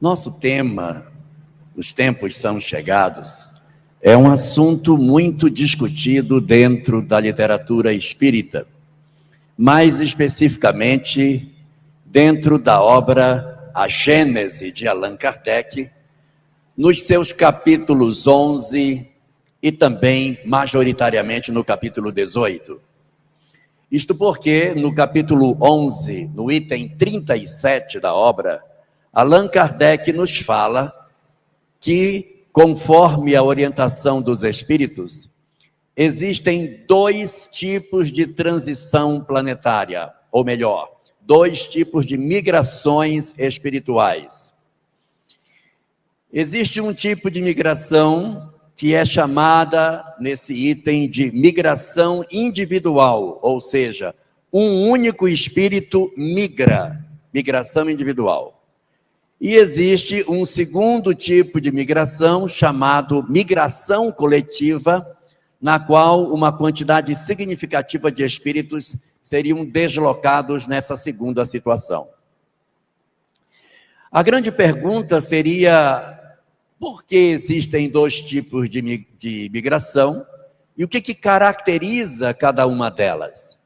Nosso tema, os tempos são chegados, é um assunto muito discutido dentro da literatura espírita, mais especificamente dentro da obra A Gênese de Allan Kardec, nos seus capítulos 11 e também majoritariamente no capítulo 18. Isto porque no capítulo 11, no item 37 da obra, Allan Kardec nos fala que, conforme a orientação dos espíritos, existem dois tipos de transição planetária, ou melhor, dois tipos de migrações espirituais. Existe um tipo de migração que é chamada, nesse item, de migração individual, ou seja, um único espírito migra, migração individual. E existe um segundo tipo de migração, chamado migração coletiva, na qual uma quantidade significativa de espíritos seriam deslocados nessa segunda situação. A grande pergunta seria: por que existem dois tipos de migração e o que caracteriza cada uma delas?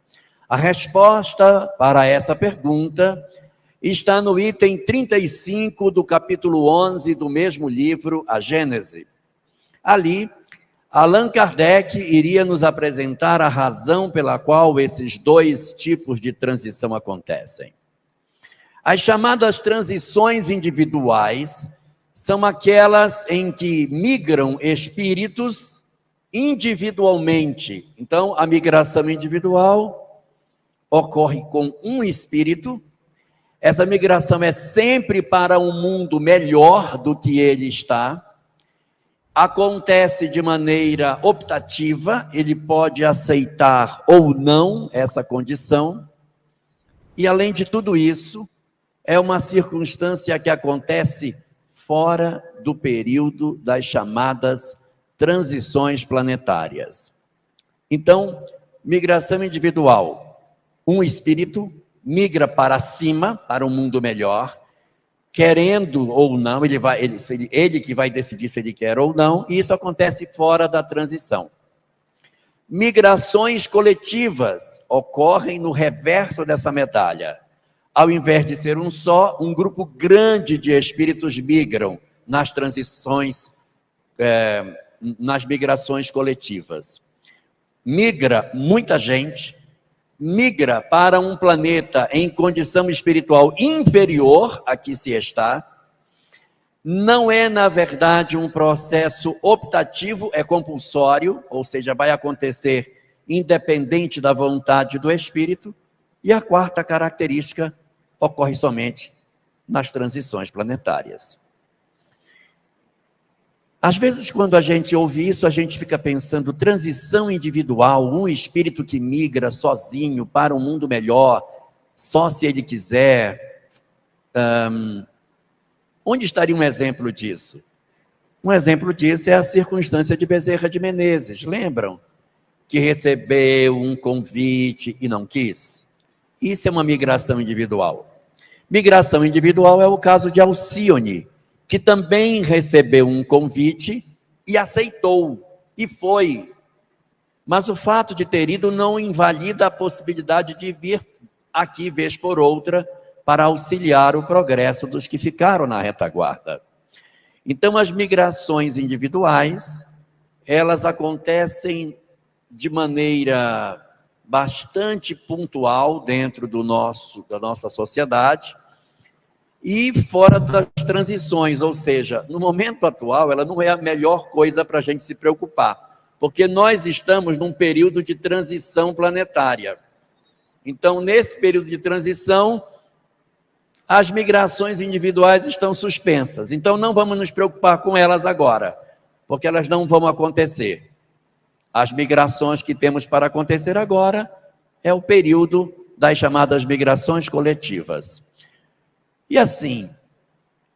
A resposta para essa pergunta está no item 35 do capítulo 11 do mesmo livro, A Gênese. Ali, Allan Kardec iria nos apresentar a razão pela qual esses dois tipos de transição acontecem. As chamadas transições individuais são aquelas em que migram espíritos individualmente. Então, a migração individual ocorre com um espírito. Essa migração é sempre para um mundo melhor do que ele está. Acontece de maneira optativa, ele pode aceitar ou não essa condição. E, além de tudo isso, é uma circunstância que acontece fora do período das chamadas transições planetárias. Então, migração individual, um espírito migra para cima, para um mundo melhor, querendo ou não, ele que vai decidir se ele quer ou não, e isso acontece fora da transição. Migrações coletivas ocorrem no reverso dessa medalha. Ao invés de ser um só, um grupo grande de espíritos migram nas transições, nas migrações coletivas. Migra muita gente, migra para um planeta em condição espiritual inferior a que se está. Não é, na verdade, um processo optativo, é compulsório, ou seja, vai acontecer independente da vontade do espírito. E a quarta característica ocorre somente nas transições planetárias. Às vezes, quando a gente ouve isso, a gente fica pensando: transição individual, um espírito que migra sozinho para um mundo melhor, só se ele quiser. Onde estaria um exemplo disso? Um exemplo disso é a circunstância de Bezerra de Menezes. Lembram? Que recebeu um convite e não quis. Isso é uma migração individual. Migração individual é o caso de Alcione, que também recebeu um convite e aceitou, e foi. Mas o fato de ter ido não invalida a possibilidade de vir aqui, vez por outra, para auxiliar o progresso dos que ficaram na retaguarda. Então, as migrações individuais, elas acontecem de maneira bastante pontual dentro da nossa sociedade, e fora das transições, ou seja, no momento atual, ela não é a melhor coisa para a gente se preocupar, porque nós estamos num período de transição planetária. Então, nesse período de transição, as migrações individuais estão suspensas. Então, não vamos nos preocupar com elas agora, porque elas não vão acontecer. As migrações que temos para acontecer agora é o período das chamadas migrações coletivas. E assim,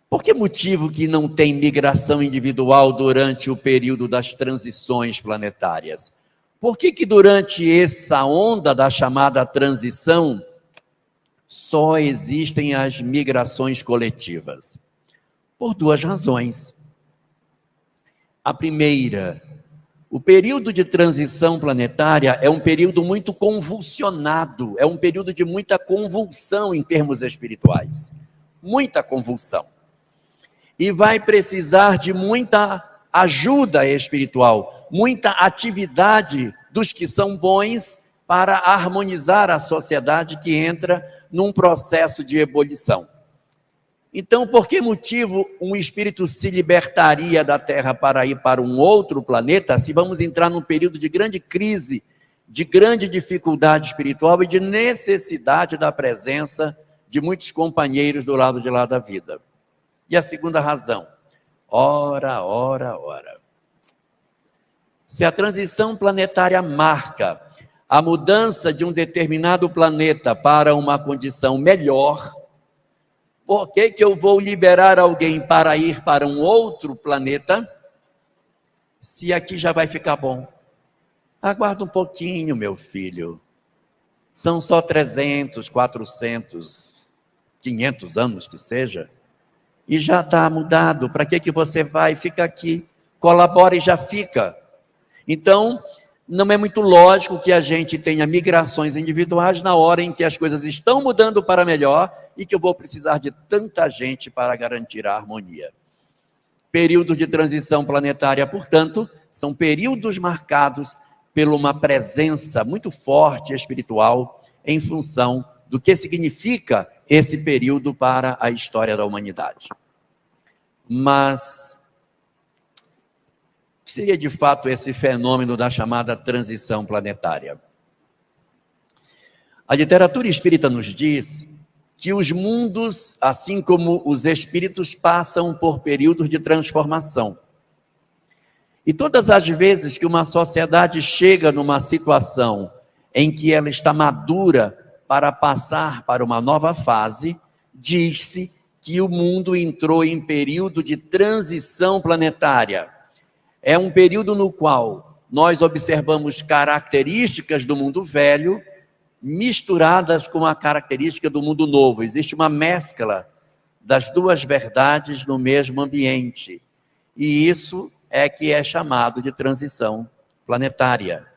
por que motivo que não tem migração individual durante o período das transições planetárias? Por que durante essa onda da chamada transição só existem as migrações coletivas? Por duas razões. A primeira, o período de transição planetária é um período muito convulsionado, é um período de muita convulsão em termos espirituais. Muita convulsão. E vai precisar de muita ajuda espiritual, muita atividade dos que são bons para harmonizar a sociedade que entra num processo de ebulição. Então, por que motivo um espírito se libertaria da Terra para ir para um outro planeta, se vamos entrar num período de grande crise, de grande dificuldade espiritual e de necessidade da presença de muitos companheiros do lado de lá da vida? E a segunda razão, ora. Se a transição planetária marca a mudança de um determinado planeta para uma condição melhor, por que eu vou liberar alguém para ir para um outro planeta, se aqui já vai ficar bom? Aguarda um pouquinho, meu filho. São só 300, 400, 500 anos que seja. E já está mudado. Para que você vai? Fica aqui. Colabora e já fica. Então, não é muito lógico que a gente tenha migrações individuais na hora em que as coisas estão mudando para melhor e que eu vou precisar de tanta gente para garantir a harmonia. Períodos de transição planetária, portanto, são períodos marcados por uma presença muito forte espiritual em função do que significa esse período para a história da humanidade. Mas o que seria de fato esse fenômeno da chamada transição planetária? A literatura espírita nos diz que os mundos, assim como os espíritos, passam por períodos de transformação. E todas as vezes que uma sociedade chega numa situação em que ela está madura para passar para uma nova fase, diz-se que o mundo entrou em período de transição planetária. É um período no qual nós observamos características do mundo velho misturadas com a característica do mundo novo. Existe uma mescla das duas verdades no mesmo ambiente. E isso é que é chamado de transição planetária.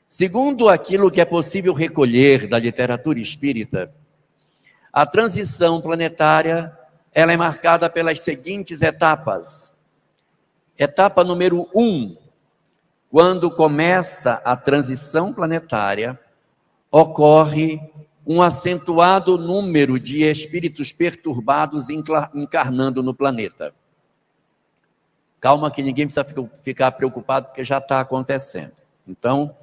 Segundo aquilo que é possível recolher da literatura espírita, a transição planetária ela é marcada pelas seguintes etapas. Etapa número 1, quando começa a transição planetária, ocorre um acentuado número de espíritos perturbados encarnando no planeta. Calma que ninguém precisa ficar preocupado, porque já está acontecendo. Então,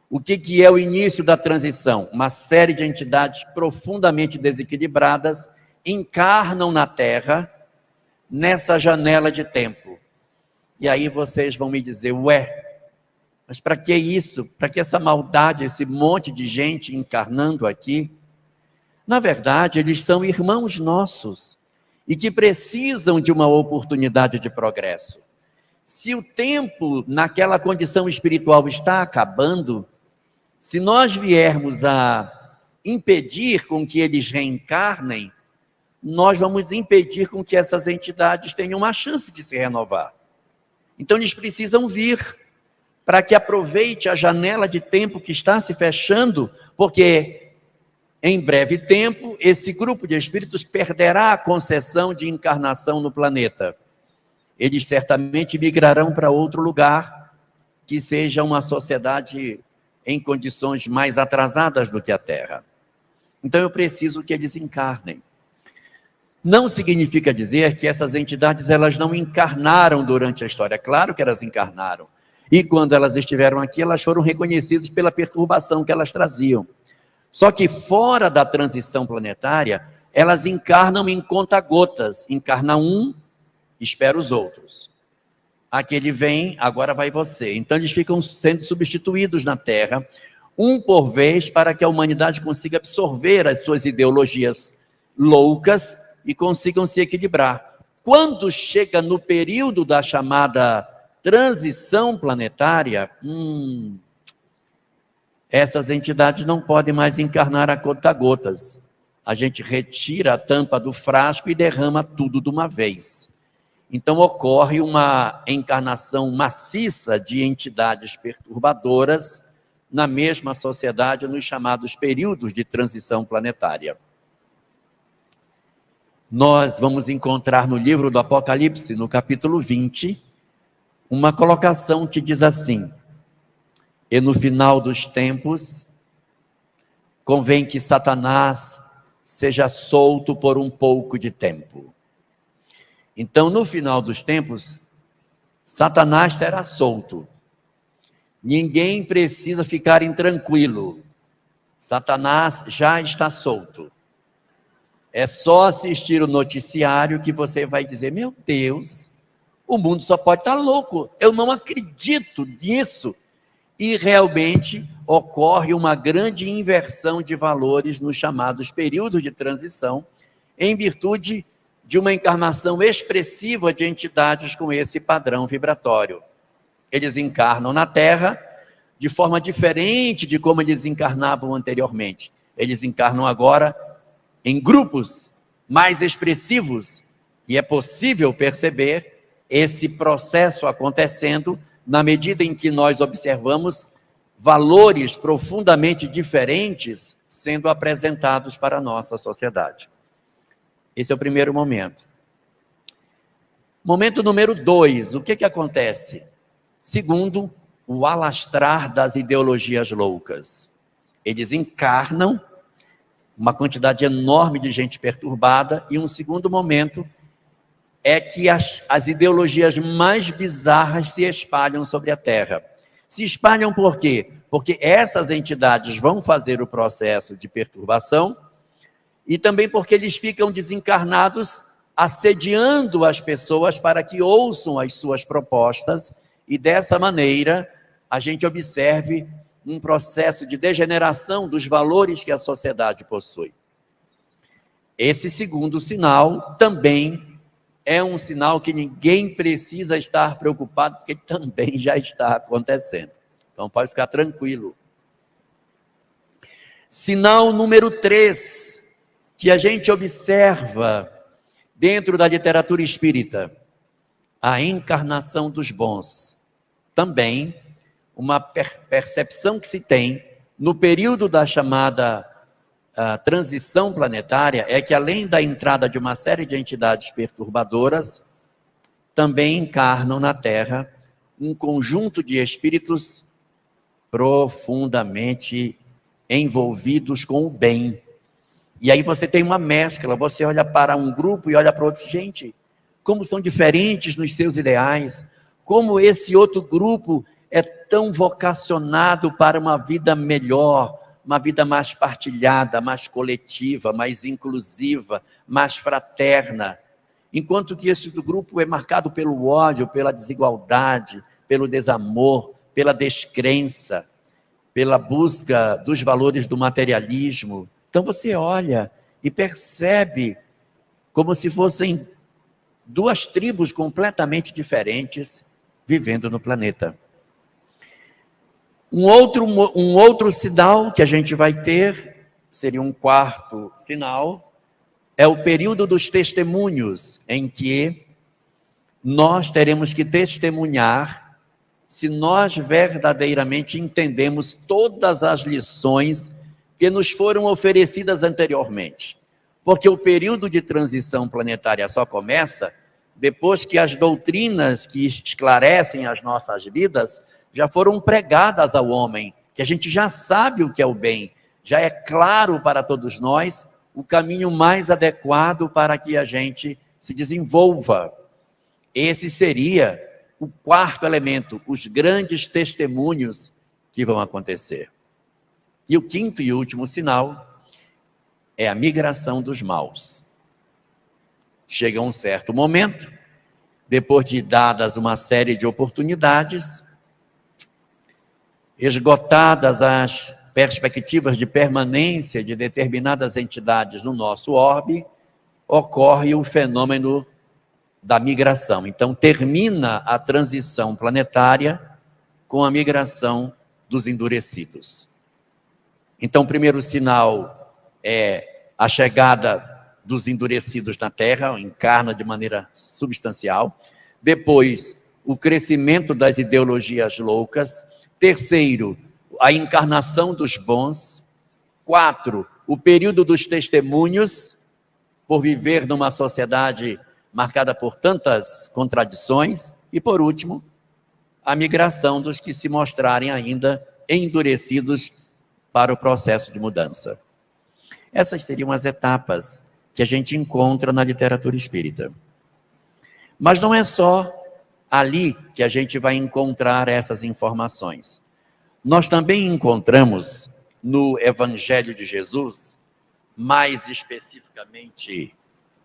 o que é o início da transição? Uma série de entidades profundamente desequilibradas encarnam na Terra nessa janela de tempo. E aí vocês vão me dizer, mas para que isso? Para que essa maldade, esse monte de gente encarnando aqui? Na verdade, eles são irmãos nossos e que precisam de uma oportunidade de progresso. Se o tempo naquela condição espiritual está acabando, se nós viermos a impedir com que eles reencarnem, nós vamos impedir com que essas entidades tenham uma chance de se renovar. Então eles precisam vir para que aproveite a janela de tempo que está se fechando, porque em breve tempo esse grupo de espíritos perderá a concessão de encarnação no planeta. Eles certamente migrarão para outro lugar que seja uma sociedade em condições mais atrasadas do que a Terra. Então eu preciso que eles encarnem. Não significa dizer que essas entidades elas não encarnaram durante a história. Claro que elas encarnaram. E quando elas estiveram aqui, elas foram reconhecidas pela perturbação que elas traziam. Só que fora da transição planetária, elas encarnam em conta-gotas. Encarna um, espera os outros. Aquele vem, agora vai você. Então eles ficam sendo substituídos na Terra, um por vez, para que a humanidade consiga absorver as suas ideologias loucas e consigam se equilibrar. Quando chega no período da chamada transição planetária, essas entidades não podem mais encarnar a conta-gotas. a gente retira a tampa do frasco e derrama tudo de uma vez. Então ocorre uma encarnação maciça de entidades perturbadoras na mesma sociedade, nos chamados períodos de transição planetária. Nós vamos encontrar no livro do Apocalipse, no capítulo 20, uma colocação que diz assim: e no final dos tempos, convém que Satanás seja solto por um pouco de tempo. Então, no final dos tempos, Satanás será solto. Ninguém precisa ficar intranquilo. Satanás já está solto. É só assistir o noticiário que você vai dizer: meu Deus, o mundo só pode estar louco. Eu não acredito nisso. E realmente ocorre uma grande inversão de valores nos chamados períodos de transição, em virtude de uma encarnação expressiva de entidades com esse padrão vibratório. Eles encarnam na Terra de forma diferente de como eles encarnavam anteriormente. Eles encarnam agora em grupos mais expressivos, e é possível perceber esse processo acontecendo na medida em que nós observamos valores profundamente diferentes sendo apresentados para a nossa sociedade. Esse é o primeiro momento. Momento número 2, o que acontece? Segundo, o alastrar das ideologias loucas. Eles encarnam uma quantidade enorme de gente perturbada, e um segundo momento é que as ideologias mais bizarras se espalham sobre a Terra. Se espalham por quê? Porque essas entidades vão fazer o processo de perturbação, e também porque eles ficam desencarnados assediando as pessoas para que ouçam as suas propostas, e dessa maneira a gente observe um processo de degeneração dos valores que a sociedade possui. Esse segundo sinal também é um sinal que ninguém precisa estar preocupado, porque também já está acontecendo. Então pode ficar tranquilo. Sinal número 3, que a gente observa dentro da literatura espírita: a encarnação dos bons. Também uma percepção que se tem no período da chamada transição planetária é que, além da entrada de uma série de entidades perturbadoras, também encarnam na Terra um conjunto de espíritos profundamente envolvidos com o bem. E aí você tem uma mescla, você olha para um grupo e olha para outro: gente, como são diferentes nos seus ideais, como esse outro grupo é tão vocacionado para uma vida melhor, uma vida mais partilhada, mais coletiva, mais inclusiva, mais fraterna. Enquanto que esse grupo é marcado pelo ódio, pela desigualdade, pelo desamor, pela descrença, pela busca dos valores do materialismo. Então você olha e percebe como se fossem duas tribos completamente diferentes vivendo no planeta. Um outro sinal que a gente vai ter, seria um quarto sinal, é o período dos testemunhos, em que nós teremos que testemunhar se nós verdadeiramente entendemos todas as lições que nos foram oferecidas anteriormente. Porque o período de transição planetária só começa depois que as doutrinas que esclarecem as nossas vidas já foram pregadas ao homem, que a gente já sabe o que é o bem, já é claro para todos nós o caminho mais adequado para que a gente se desenvolva. Esse seria o quarto elemento, os grandes testemunhos que vão acontecer. E o quinto e último sinal é a migração dos maus. Chega um certo momento, depois de dadas uma série de oportunidades, esgotadas as perspectivas de permanência de determinadas entidades no nosso orbe, ocorre o fenômeno da migração. Então termina a transição planetária com a migração dos endurecidos. Então o primeiro sinal é a chegada dos endurecidos na terra, encarna de maneira substancial. Depois, o crescimento das ideologias loucas. Terceiro, a encarnação dos bons. 4, o período dos testemunhos, por viver numa sociedade marcada por tantas contradições. E, por último, a migração dos que se mostrarem ainda endurecidos para o processo de mudança. Essas seriam as etapas que a gente encontra na literatura espírita. Mas não é só ali que a gente vai encontrar essas informações. Nós também encontramos no Evangelho de Jesus, mais especificamente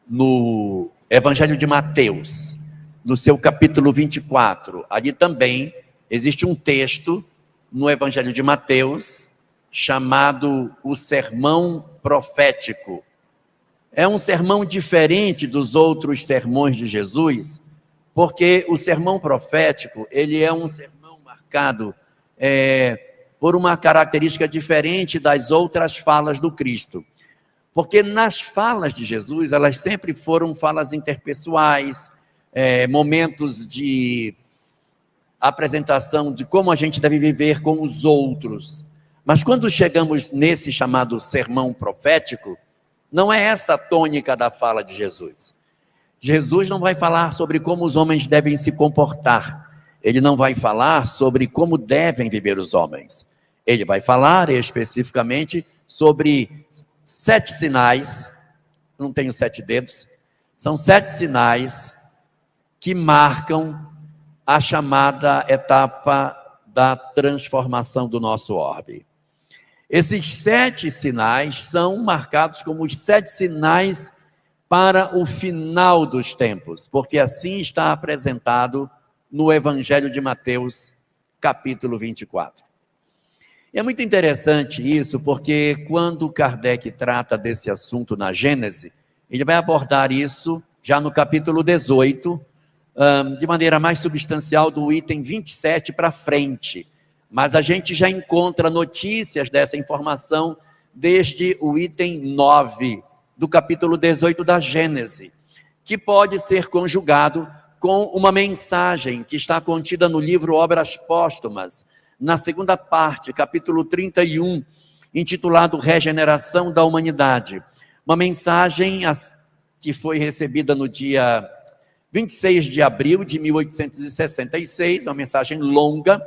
no Evangelho de Mateus, no seu capítulo 24. Ali também existe um texto no Evangelho de Mateus chamado o Sermão Profético. É um sermão diferente dos outros sermões de Jesus, porque o sermão profético, ele é um sermão marcado por uma característica diferente das outras falas do Cristo. Porque nas falas de Jesus, elas sempre foram falas interpessoais, momentos de apresentação de como a gente deve viver com os outros. Mas quando chegamos nesse chamado sermão profético, não é essa a tônica da fala de Jesus. Jesus não vai falar sobre como os homens devem se comportar. Ele não vai falar sobre como devem viver os homens. Ele vai falar especificamente sobre 7 sinais, não tenho 7 dedos, são 7 sinais que marcam a chamada etapa da transformação do nosso orbe. Esses 7 sinais são marcados como os 7 sinais para o final dos tempos, porque assim está apresentado no Evangelho de Mateus, capítulo 24. E é muito interessante isso, porque quando Kardec trata desse assunto na Gênese, ele vai abordar isso já no capítulo 18, de maneira mais substancial, do item 27 para frente. Mas a gente já encontra notícias dessa informação desde o item 9 do capítulo 18 da Gênese, que pode ser conjugado com uma mensagem que está contida no livro Obras Póstumas, na segunda parte, capítulo 31, intitulado Regeneração da Humanidade. Uma mensagem que foi recebida no dia 26 de abril de 1866, uma mensagem longa,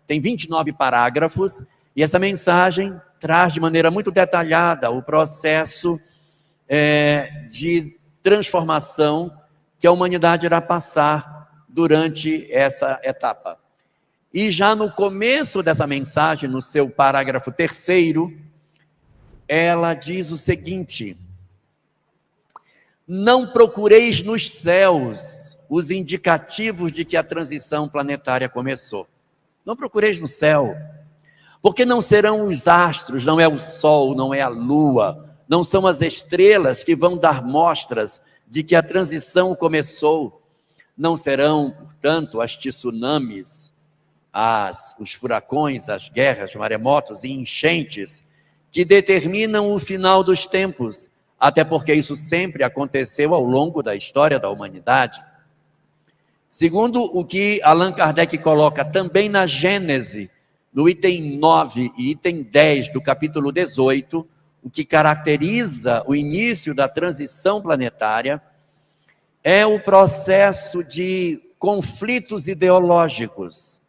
tem 29 parágrafos, e essa mensagem traz de maneira muito detalhada o processo de transformação que a humanidade irá passar durante essa etapa. E já no começo dessa mensagem, no seu parágrafo 3º, ela diz o seguinte: não procureis nos céus os indicativos de que a transição planetária começou. Não procureis no céu, porque não serão os astros, não é o sol, não é a lua, não são as estrelas que vão dar mostras de que a transição começou. Não serão, portanto, as tsunamis, os furacões, as guerras, maremotos e enchentes que determinam o final dos tempos, até porque isso sempre aconteceu ao longo da história da humanidade. Segundo o que Allan Kardec coloca também na Gênese, no item 9 e item 10 do capítulo 18, o que caracteriza o início da transição planetária é o processo de conflitos ideológicos.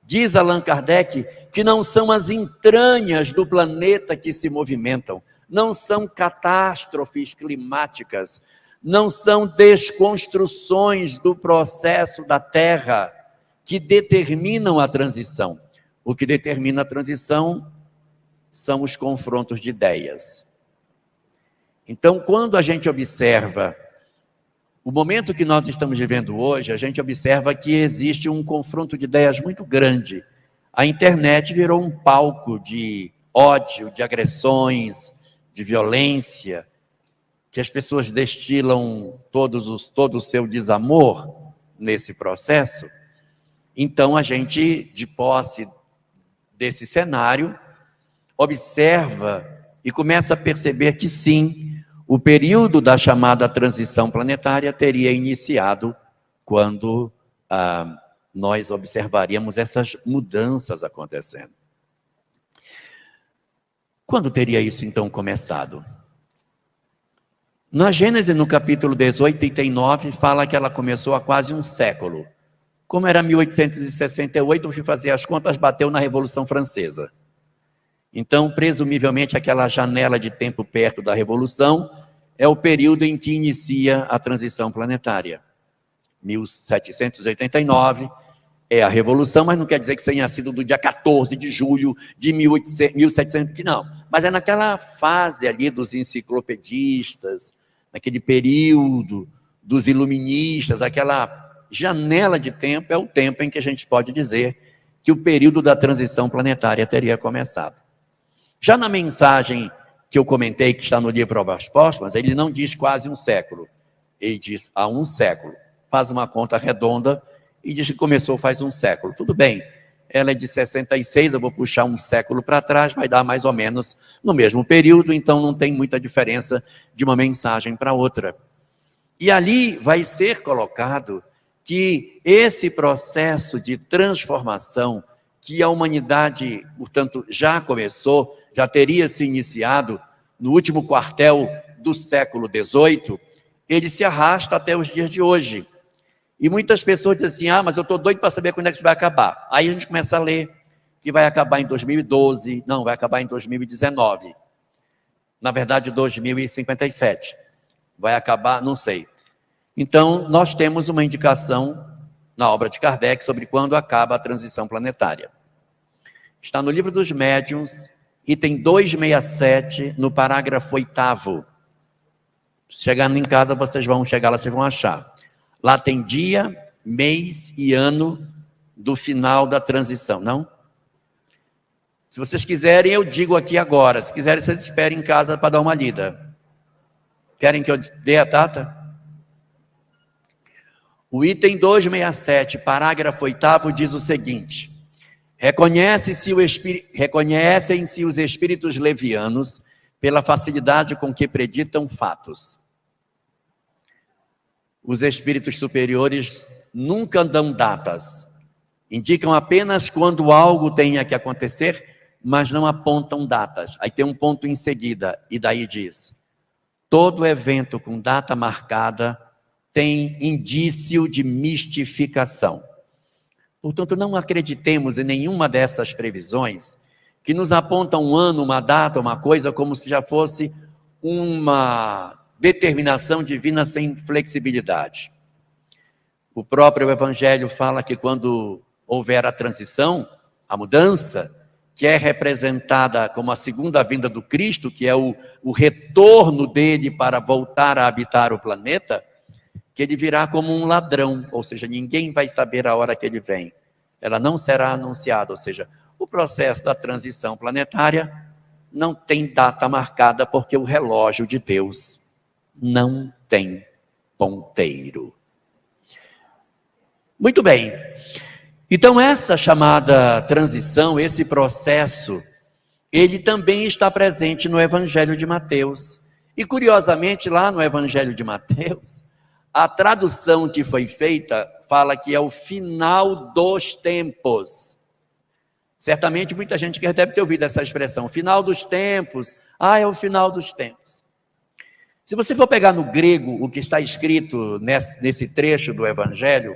Diz Allan Kardec que não são as entranhas do planeta que se movimentam, não são catástrofes climáticas, não são desconstruções do processo da Terra que determinam a transição. O que determina a transição são os confrontos de ideias. Então, quando a gente observa o momento que nós estamos vivendo hoje, a gente observa que existe um confronto de ideias muito grande. A internet virou um palco de ódio, de agressões, de violência, que as pessoas destilam todo o seu desamor nesse processo. Então, a gente, de posse desse cenário, observa e começa a perceber que sim, o período da chamada transição planetária teria iniciado quando nós observaríamos essas mudanças acontecendo. Quando teria isso então começado? Na Gênesis, no capítulo 18, item 9, fala que ela começou há quase um século. Como era 1868, eu fui fazer as contas, bateu na Revolução Francesa. Então, presumivelmente, aquela janela de tempo perto da Revolução é o período em que inicia a transição planetária. 1789 é a Revolução, mas não quer dizer que tenha sido do dia 14 de julho de 1700, que não. Mas é naquela fase ali dos enciclopedistas, naquele período dos iluministas, aquela janela de tempo é o tempo em que a gente pode dizer que o período da transição planetária teria começado. Já na mensagem que eu comentei, que está no livro Obras Póstumas, ele não diz quase um século, ele diz há um século. Faz uma conta redonda e diz que começou faz um século. Tudo bem, ela é de 66, eu vou puxar um século para trás, vai dar mais ou menos no mesmo período, então não tem muita diferença de uma mensagem para outra. E ali vai ser colocado que esse processo de transformação que a humanidade, portanto, já começou, já teria se iniciado no último quartel do século XVIII, ele se arrasta até os dias de hoje. E muitas pessoas dizem assim, mas eu estou doido para saber quando é que isso vai acabar. Aí a gente começa a ler que vai acabar em 2012, não, vai acabar em 2019. Na verdade, 2057. Vai acabar, não sei. Então, nós temos uma indicação na obra de Kardec sobre quando acaba a transição planetária. Está no livro dos Médiuns, item 267, no parágrafo 8º. Chegando em casa, vocês vão chegar lá, vocês vão achar. Lá tem dia, mês e ano do final da transição, não? Se vocês quiserem, eu digo aqui agora. Se quiserem, vocês esperem em casa para dar uma lida. Querem que eu dê a data? O item 267, parágrafo 8º, diz o seguinte: reconhecem-se os espíritos levianos pela facilidade com que preditam fatos. Os espíritos superiores nunca dão datas, indicam apenas quando algo tenha que acontecer, mas não apontam datas. Aí tem um ponto em seguida, e daí diz: todo evento com data marcada tem indício de mistificação. Portanto, não acreditemos em nenhuma dessas previsões que nos apontam um ano, uma data, uma coisa, como se já fosse uma determinação divina sem flexibilidade. O próprio Evangelho fala que quando houver a transição, a mudança, que é representada como a segunda vinda do Cristo, que é o retorno dele para voltar a habitar o planeta, que ele virá como um ladrão, ou seja, ninguém vai saber a hora que ele vem. Ela não será anunciada, ou seja, o processo da transição planetária não tem data marcada, porque o relógio de Deus não tem ponteiro. Muito bem. Então, essa chamada transição, esse processo, ele também está presente no Evangelho de Mateus. E, curiosamente, lá no Evangelho de Mateus, a tradução que foi feita fala que é o final dos tempos. Certamente muita gente que deve ter ouvido essa expressão, final dos tempos. É o final dos tempos. Se você for pegar no grego o que está escrito nesse trecho do Evangelho,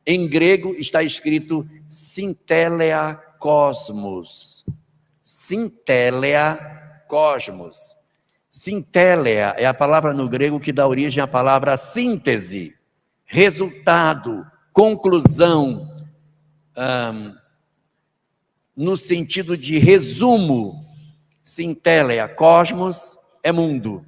em grego está escrito Sintelea Cosmos. Sintelea Cosmos. Sintelea é a palavra no grego que dá origem à palavra síntese, resultado, conclusão, no sentido de resumo. Sintelea, cosmos é mundo.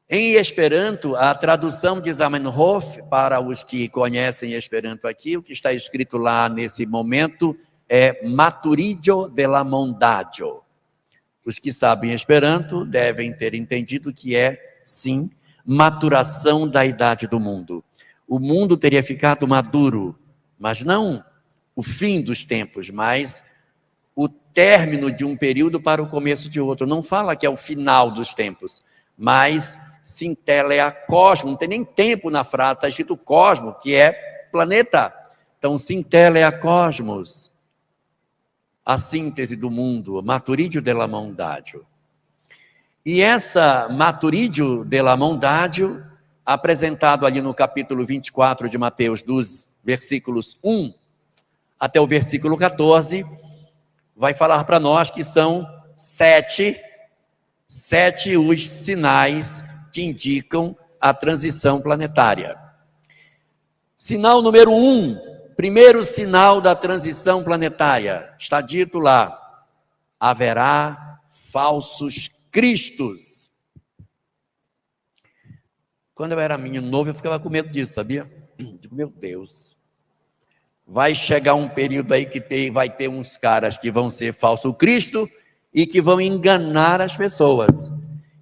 Em Esperanto, a tradução de Zamenhof, para os que conhecem Esperanto aqui, o que está escrito lá nesse momento é maturidio de la mondadio. Os que sabem Esperanto devem ter entendido que é, sim, maturação da idade do mundo. O mundo teria ficado maduro, mas não o fim dos tempos, mas o término de um período para o começo de outro. Não fala que é o final dos tempos, mas sinteleia cosmo, não tem nem tempo na frase, está escrito cosmo, que é planeta. Então, sinteleia cosmos, a síntese do mundo, maturitio della mondatio. E essa maturitio della mondatio, apresentado ali no capítulo 24 de Mateus, dos versículos 1 até o versículo 14, vai falar para nós que são sete os sinais que indicam a transição planetária. Sinal número 1, primeiro sinal da transição planetária, está dito lá: haverá falsos cristos. Quando eu era menino novo, eu ficava com medo disso, sabia? Digo, meu Deus, vai chegar um período aí que vai ter uns caras que vão ser falso Cristo e que vão enganar as pessoas.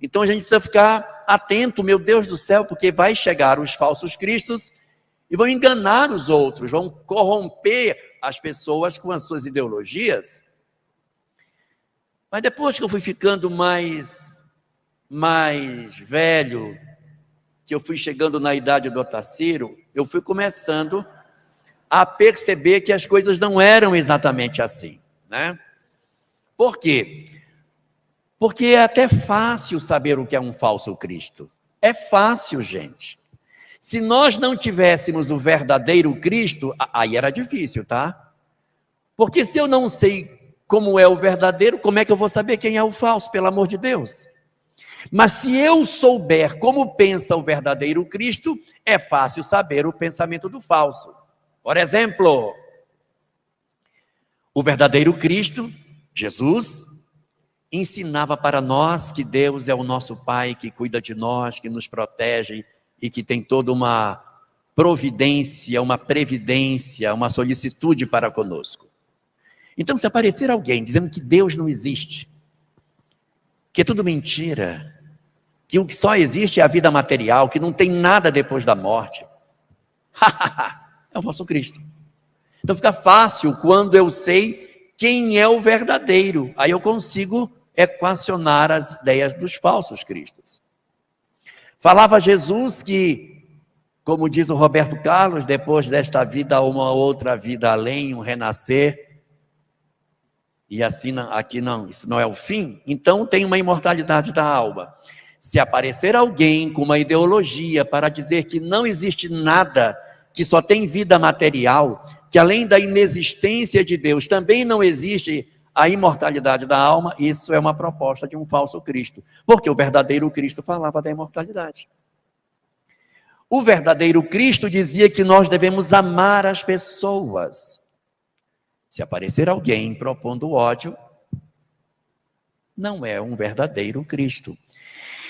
Então a gente precisa ficar atento, meu Deus do céu, porque vai chegar os falsos cristos e vão enganar os outros, vão corromper as pessoas com as suas ideologias. Mas depois que eu fui ficando mais velho, que eu fui chegando na idade do Otacílio, eu fui começando a perceber que as coisas não eram exatamente assim, né? Por quê? Porque é até fácil saber o que é um falso Cristo. É fácil, gente. Se nós não tivéssemos o verdadeiro Cristo, aí era difícil, tá? Porque se eu não sei como é o verdadeiro, como é que eu vou saber quem é o falso, pelo amor de Deus? Mas se eu souber como pensa o verdadeiro Cristo, é fácil saber o pensamento do falso. Por exemplo, o verdadeiro Cristo, Jesus, ensinava para nós que Deus é o nosso Pai, que cuida de nós, que nos protege e que tem toda uma providência, uma previdência, uma solicitude para conosco. Então, se aparecer alguém dizendo que Deus não existe, que é tudo mentira, que o que só existe é a vida material, que não tem nada depois da morte, é o falso Cristo. Então fica fácil quando eu sei quem é o verdadeiro. Aí eu consigo equacionar as ideias dos falsos cristos. Falava Jesus que, como diz o Roberto Carlos, depois desta vida há uma outra vida além, um renascer. E assim, aqui não, isso não é o fim. Então tem uma imortalidade da alma. Se aparecer alguém com uma ideologia para dizer que não existe nada, que só tem vida material, que além da inexistência de Deus também não existe a imortalidade da alma, isso é uma proposta de um falso Cristo, porque o verdadeiro Cristo falava da imortalidade. O verdadeiro Cristo dizia que nós devemos amar as pessoas. Se aparecer alguém propondo ódio, não é um verdadeiro Cristo.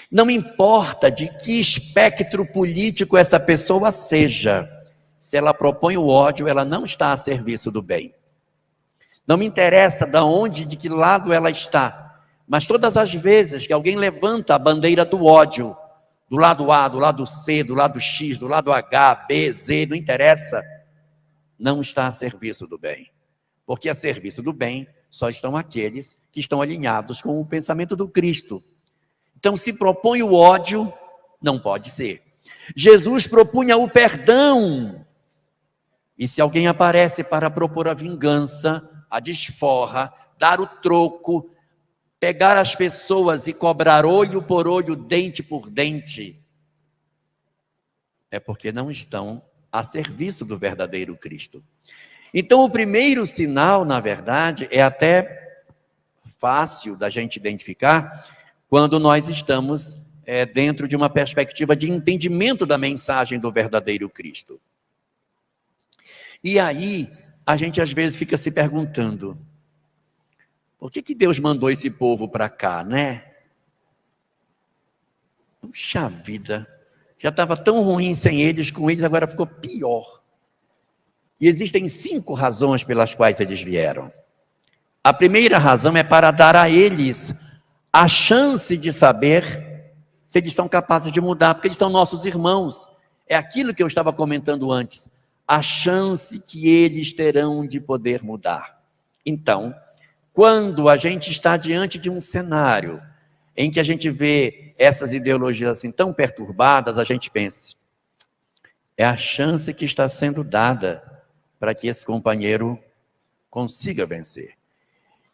Não importa de que espectro político essa pessoa seja, se ela propõe o ódio, ela não está a serviço do bem. Não me interessa de onde, de que lado ela está, mas todas as vezes que alguém levanta a bandeira do ódio, do lado A, do lado C, do lado X, do lado H, B, Z, não interessa, não está a serviço do bem. Porque a serviço do bem só estão aqueles que estão alinhados com o pensamento do Cristo. Então, se propõe o ódio, não pode ser. Jesus propunha o perdão. E se alguém aparece para propor a vingança, a desforra, dar o troco, pegar as pessoas e cobrar olho por olho, dente por dente, é porque não estão a serviço do verdadeiro Cristo. Então, o primeiro sinal, na verdade, é até fácil da gente identificar quando nós estamos dentro de uma perspectiva de entendimento da mensagem do verdadeiro Cristo. E aí, a gente às vezes fica se perguntando, por que Deus mandou esse povo para cá, né? Puxa vida, já estava tão ruim sem eles, com eles agora ficou pior. E existem 5 razões pelas quais eles vieram. A primeira razão é para dar a eles a chance de saber se eles são capazes de mudar, porque eles são nossos irmãos. É aquilo que eu estava comentando antes, a chance que eles terão de poder mudar. Então, quando a gente está diante de um cenário em que a gente vê essas ideologias assim tão perturbadas, a gente pensa, é a chance que está sendo dada para que esse companheiro consiga vencer.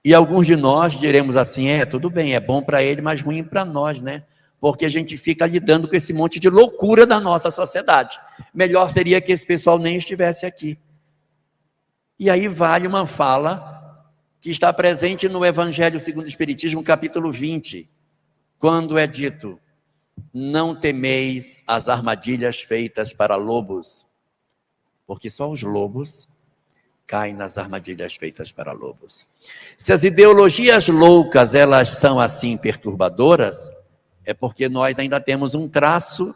E alguns de nós diremos assim, tudo bem, é bom para ele, mas ruim para nós, né? Porque a gente fica lidando com esse monte de loucura da nossa sociedade. Melhor seria que esse pessoal nem estivesse aqui. E aí vale uma fala que está presente no Evangelho segundo o Espiritismo, capítulo 20, quando é dito, não temeis as armadilhas feitas para lobos, porque só os lobos caem nas armadilhas feitas para lobos. Se as ideologias loucas, elas são assim perturbadoras, é porque nós ainda temos um traço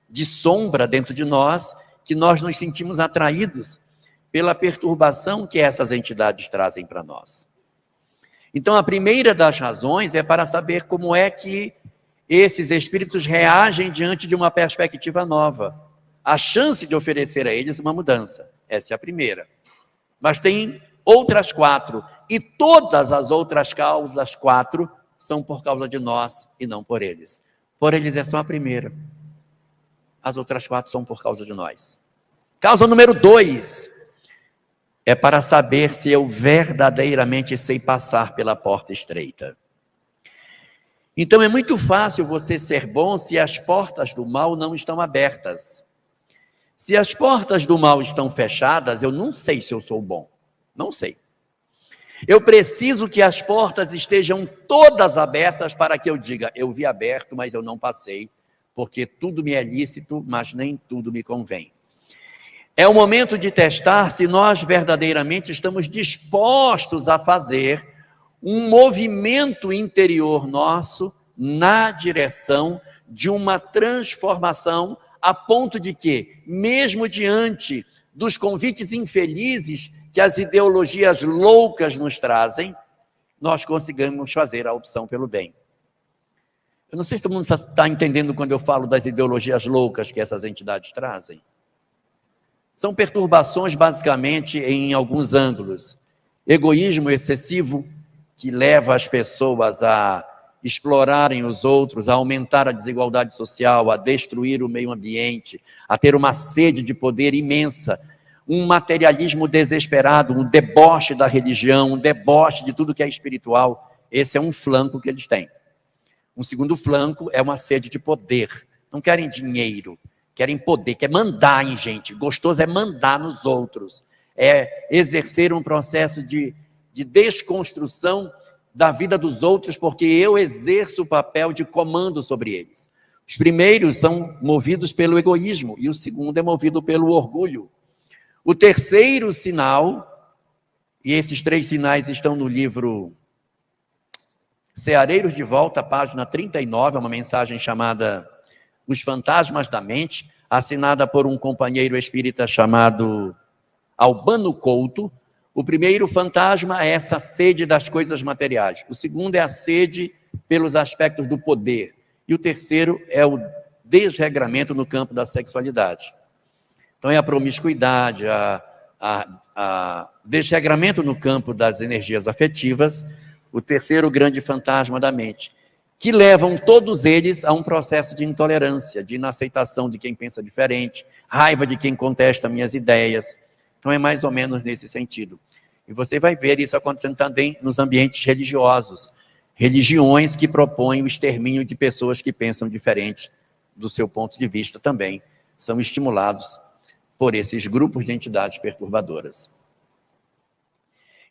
de sombra dentro de nós, que nós nos sentimos atraídos pela perturbação que essas entidades trazem para nós. Então, a primeira das razões é para saber como é que esses espíritos reagem diante de uma perspectiva nova. A chance de oferecer a eles uma mudança. Essa é a primeira. Mas tem outras 4. E todas as outras causas 4 são por causa de nós e não por eles. Por eles é só a primeira. As outras 4 são por causa de nós. Causa número 2 é para saber se eu verdadeiramente sei passar pela porta estreita. Então é muito fácil você ser bom se as portas do mal não estão abertas. Se as portas do mal estão fechadas, eu não sei se eu sou bom. Não sei. Eu preciso que as portas estejam todas abertas para que eu diga, eu vi aberto, mas eu não passei, porque tudo me é lícito, mas nem tudo me convém. É o momento de testar se nós verdadeiramente estamos dispostos a fazer um movimento interior nosso na direção de uma transformação, a ponto de que, mesmo diante dos convites infelizes que as ideologias loucas nos trazem, nós consigamos fazer a opção pelo bem. Eu não sei se todo mundo está entendendo quando eu falo das ideologias loucas que essas entidades trazem. São perturbações, basicamente, em alguns ângulos. Egoísmo excessivo, que leva as pessoas a explorarem os outros, a aumentar a desigualdade social, a destruir o meio ambiente, a ter uma sede de poder imensa, um materialismo desesperado, um deboche da religião, um deboche de tudo que é espiritual. Esse é um flanco que eles têm. Um segundo flanco é uma sede de poder. Não querem dinheiro, querem poder, quer mandar em gente. Gostoso é mandar nos outros. É exercer um processo de desconstrução da vida dos outros, porque eu exerço o papel de comando sobre eles. Os primeiros são movidos pelo egoísmo e o segundo é movido pelo orgulho. O terceiro sinal, e esses 3 sinais estão no livro Ceareiros de Volta, página 39, uma mensagem chamada Os Fantasmas da Mente, assinada por um companheiro espírita chamado Albano Couto. O primeiro fantasma é essa sede das coisas materiais. O segundo é a sede pelos aspectos do poder. E o terceiro é o desregramento no campo da sexualidade. Então é a promiscuidade, a desregramento no campo das energias afetivas, o terceiro grande fantasma da mente, que levam todos eles a um processo de intolerância, de inaceitação de quem pensa diferente, raiva de quem contesta minhas ideias. Então é mais ou menos nesse sentido. E você vai ver isso acontecendo também nos ambientes religiosos. Religiões que propõem o extermínio de pessoas que pensam diferente do seu ponto de vista também são estimulados por esses grupos de entidades perturbadoras.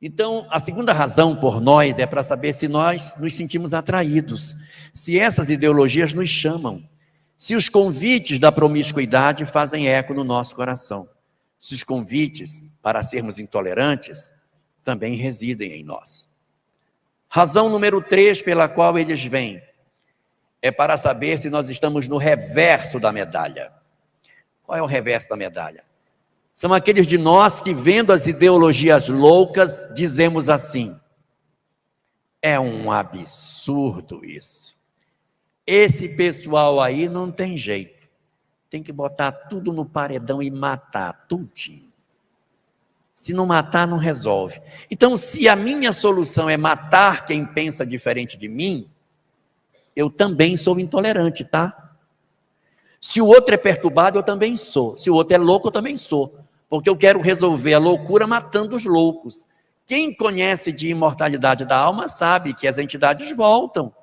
Então, a segunda razão por nós é para saber se nós nos sentimos atraídos, se essas ideologias nos chamam, se os convites da promiscuidade fazem eco no nosso coração, se os convites para sermos intolerantes também residem em nós. Razão número 3 pela qual eles vêm é para saber se nós estamos no reverso da medalha. Qual é o reverso da medalha? São aqueles de nós que, vendo as ideologias loucas, dizemos assim: é um absurdo isso. Esse pessoal aí não tem jeito. Tem que botar tudo no paredão e matar tudinho. Se não matar, não resolve. Então, se a minha solução é matar quem pensa diferente de mim, eu também sou intolerante, tá? Se o outro é perturbado, eu também sou. Se o outro é louco, eu também sou. Porque eu quero resolver a loucura matando os loucos. Quem conhece de imortalidade da alma sabe que as entidades voltam.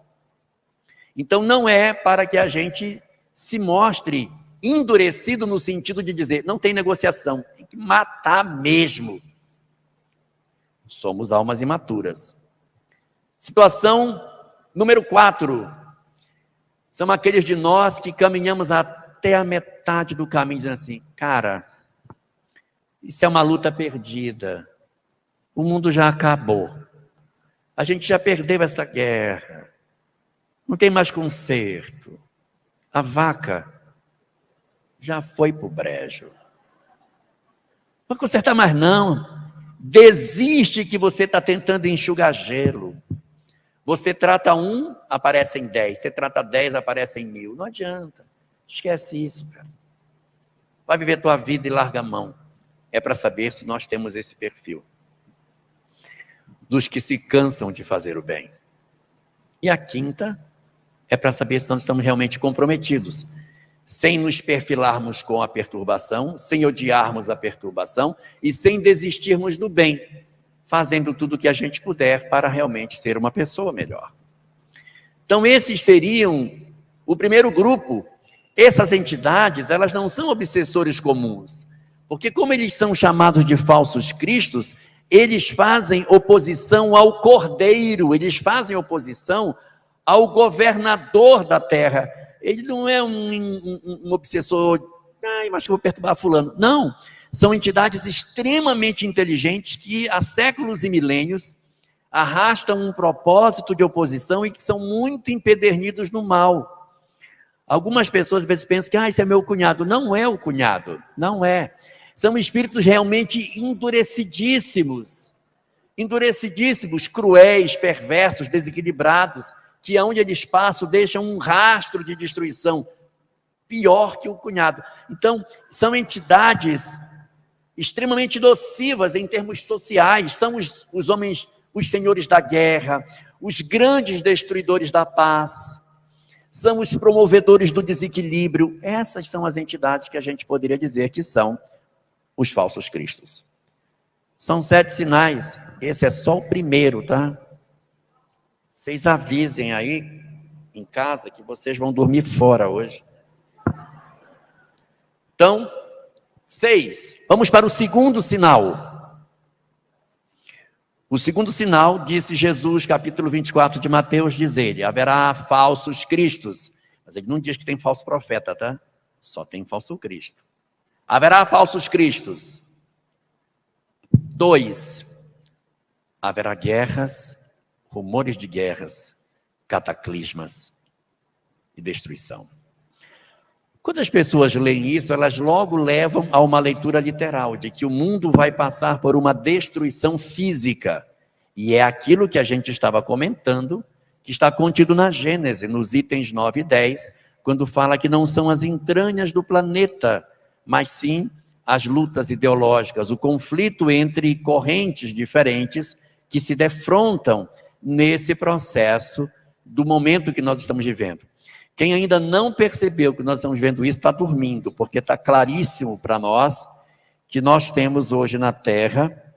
Então, não é para que a gente se mostre endurecido no sentido de dizer, não tem negociação, tem que matar mesmo. Somos almas imaturas. Situação número 4. São aqueles de nós que caminhamos até a metade do caminho, dizendo assim, cara, isso é uma luta perdida. O mundo já acabou. A gente já perdeu essa guerra. Não tem mais conserto. A vaca já foi para o brejo. Não vai consertar mais não. Desiste que você está tentando enxugar gelo. Você trata 1, aparecem 10. Você trata 10, aparecem 1000. Não adianta. Esquece isso, cara. Vai viver tua vida e larga a mão. É para saber se nós temos esse perfil. Dos que se cansam de fazer o bem. E a 5ª é para saber se nós estamos realmente comprometidos. Sem nos perfilarmos com a perturbação, sem odiarmos a perturbação e sem desistirmos do bem, fazendo tudo o que a gente puder para realmente ser uma pessoa melhor. Então esses seriam o primeiro grupo. Essas entidades, elas não são obsessores comuns, porque como eles são chamados de falsos cristos, eles fazem oposição ao Cordeiro, eles fazem oposição ao governador da terra. Ele não é um obsessor, mas que eu vou perturbar fulano. Não, são entidades extremamente inteligentes que há séculos e milênios arrastam um propósito de oposição e que são muito empedernidos no mal. Algumas pessoas às vezes pensam que esse é meu cunhado. Não é o cunhado, não é. São espíritos realmente endurecidíssimos, cruéis, perversos, desequilibrados, que aonde eles passam deixam um rastro de destruição, pior que o cunhado. Então, são entidades extremamente nocivas em termos sociais, são os homens, os senhores da guerra, os grandes destruidores da paz, são os promovedores do desequilíbrio. Essas são as entidades que a gente poderia dizer que são os falsos cristos. São 7 sinais, esse é só o primeiro, tá? Vocês avisem aí em casa que vocês vão dormir fora hoje. Então, 6. Vamos para o segundo sinal. O segundo sinal, disse Jesus, capítulo 24 de Mateus, diz ele, haverá falsos cristos. Mas ele não diz que tem falso profeta, tá? Só tem falso Cristo. Haverá falsos cristos. 2. Haverá guerras, rumores de guerras, cataclismas e destruição. Quando as pessoas leem isso, elas logo levam a uma leitura literal, de que o mundo vai passar por uma destruição física. E é aquilo que a gente estava comentando, que está contido na Gênese, nos itens 9 e 10, quando fala que não são as entranhas do planeta, mas sim as lutas ideológicas, o conflito entre correntes diferentes que se defrontam nesse processo do momento que nós estamos vivendo. Quem ainda não percebeu que nós estamos vendo isso, está dormindo, porque está claríssimo para nós que nós temos hoje na Terra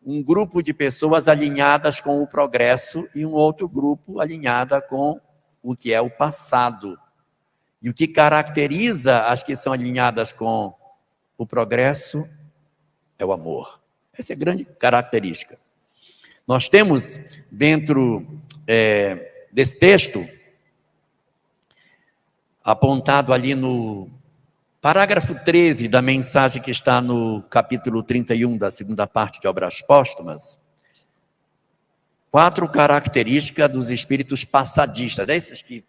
um grupo de pessoas alinhadas com o progresso e um outro grupo alinhada com o que é o passado. E o que caracteriza as que são alinhadas com o progresso é o amor. Essa é a grande característica. Nós temos dentro desse texto, apontado ali no parágrafo 13 da mensagem que está no capítulo 31 da segunda parte de Obras Póstumas, 4 características dos espíritos passadistas, desses que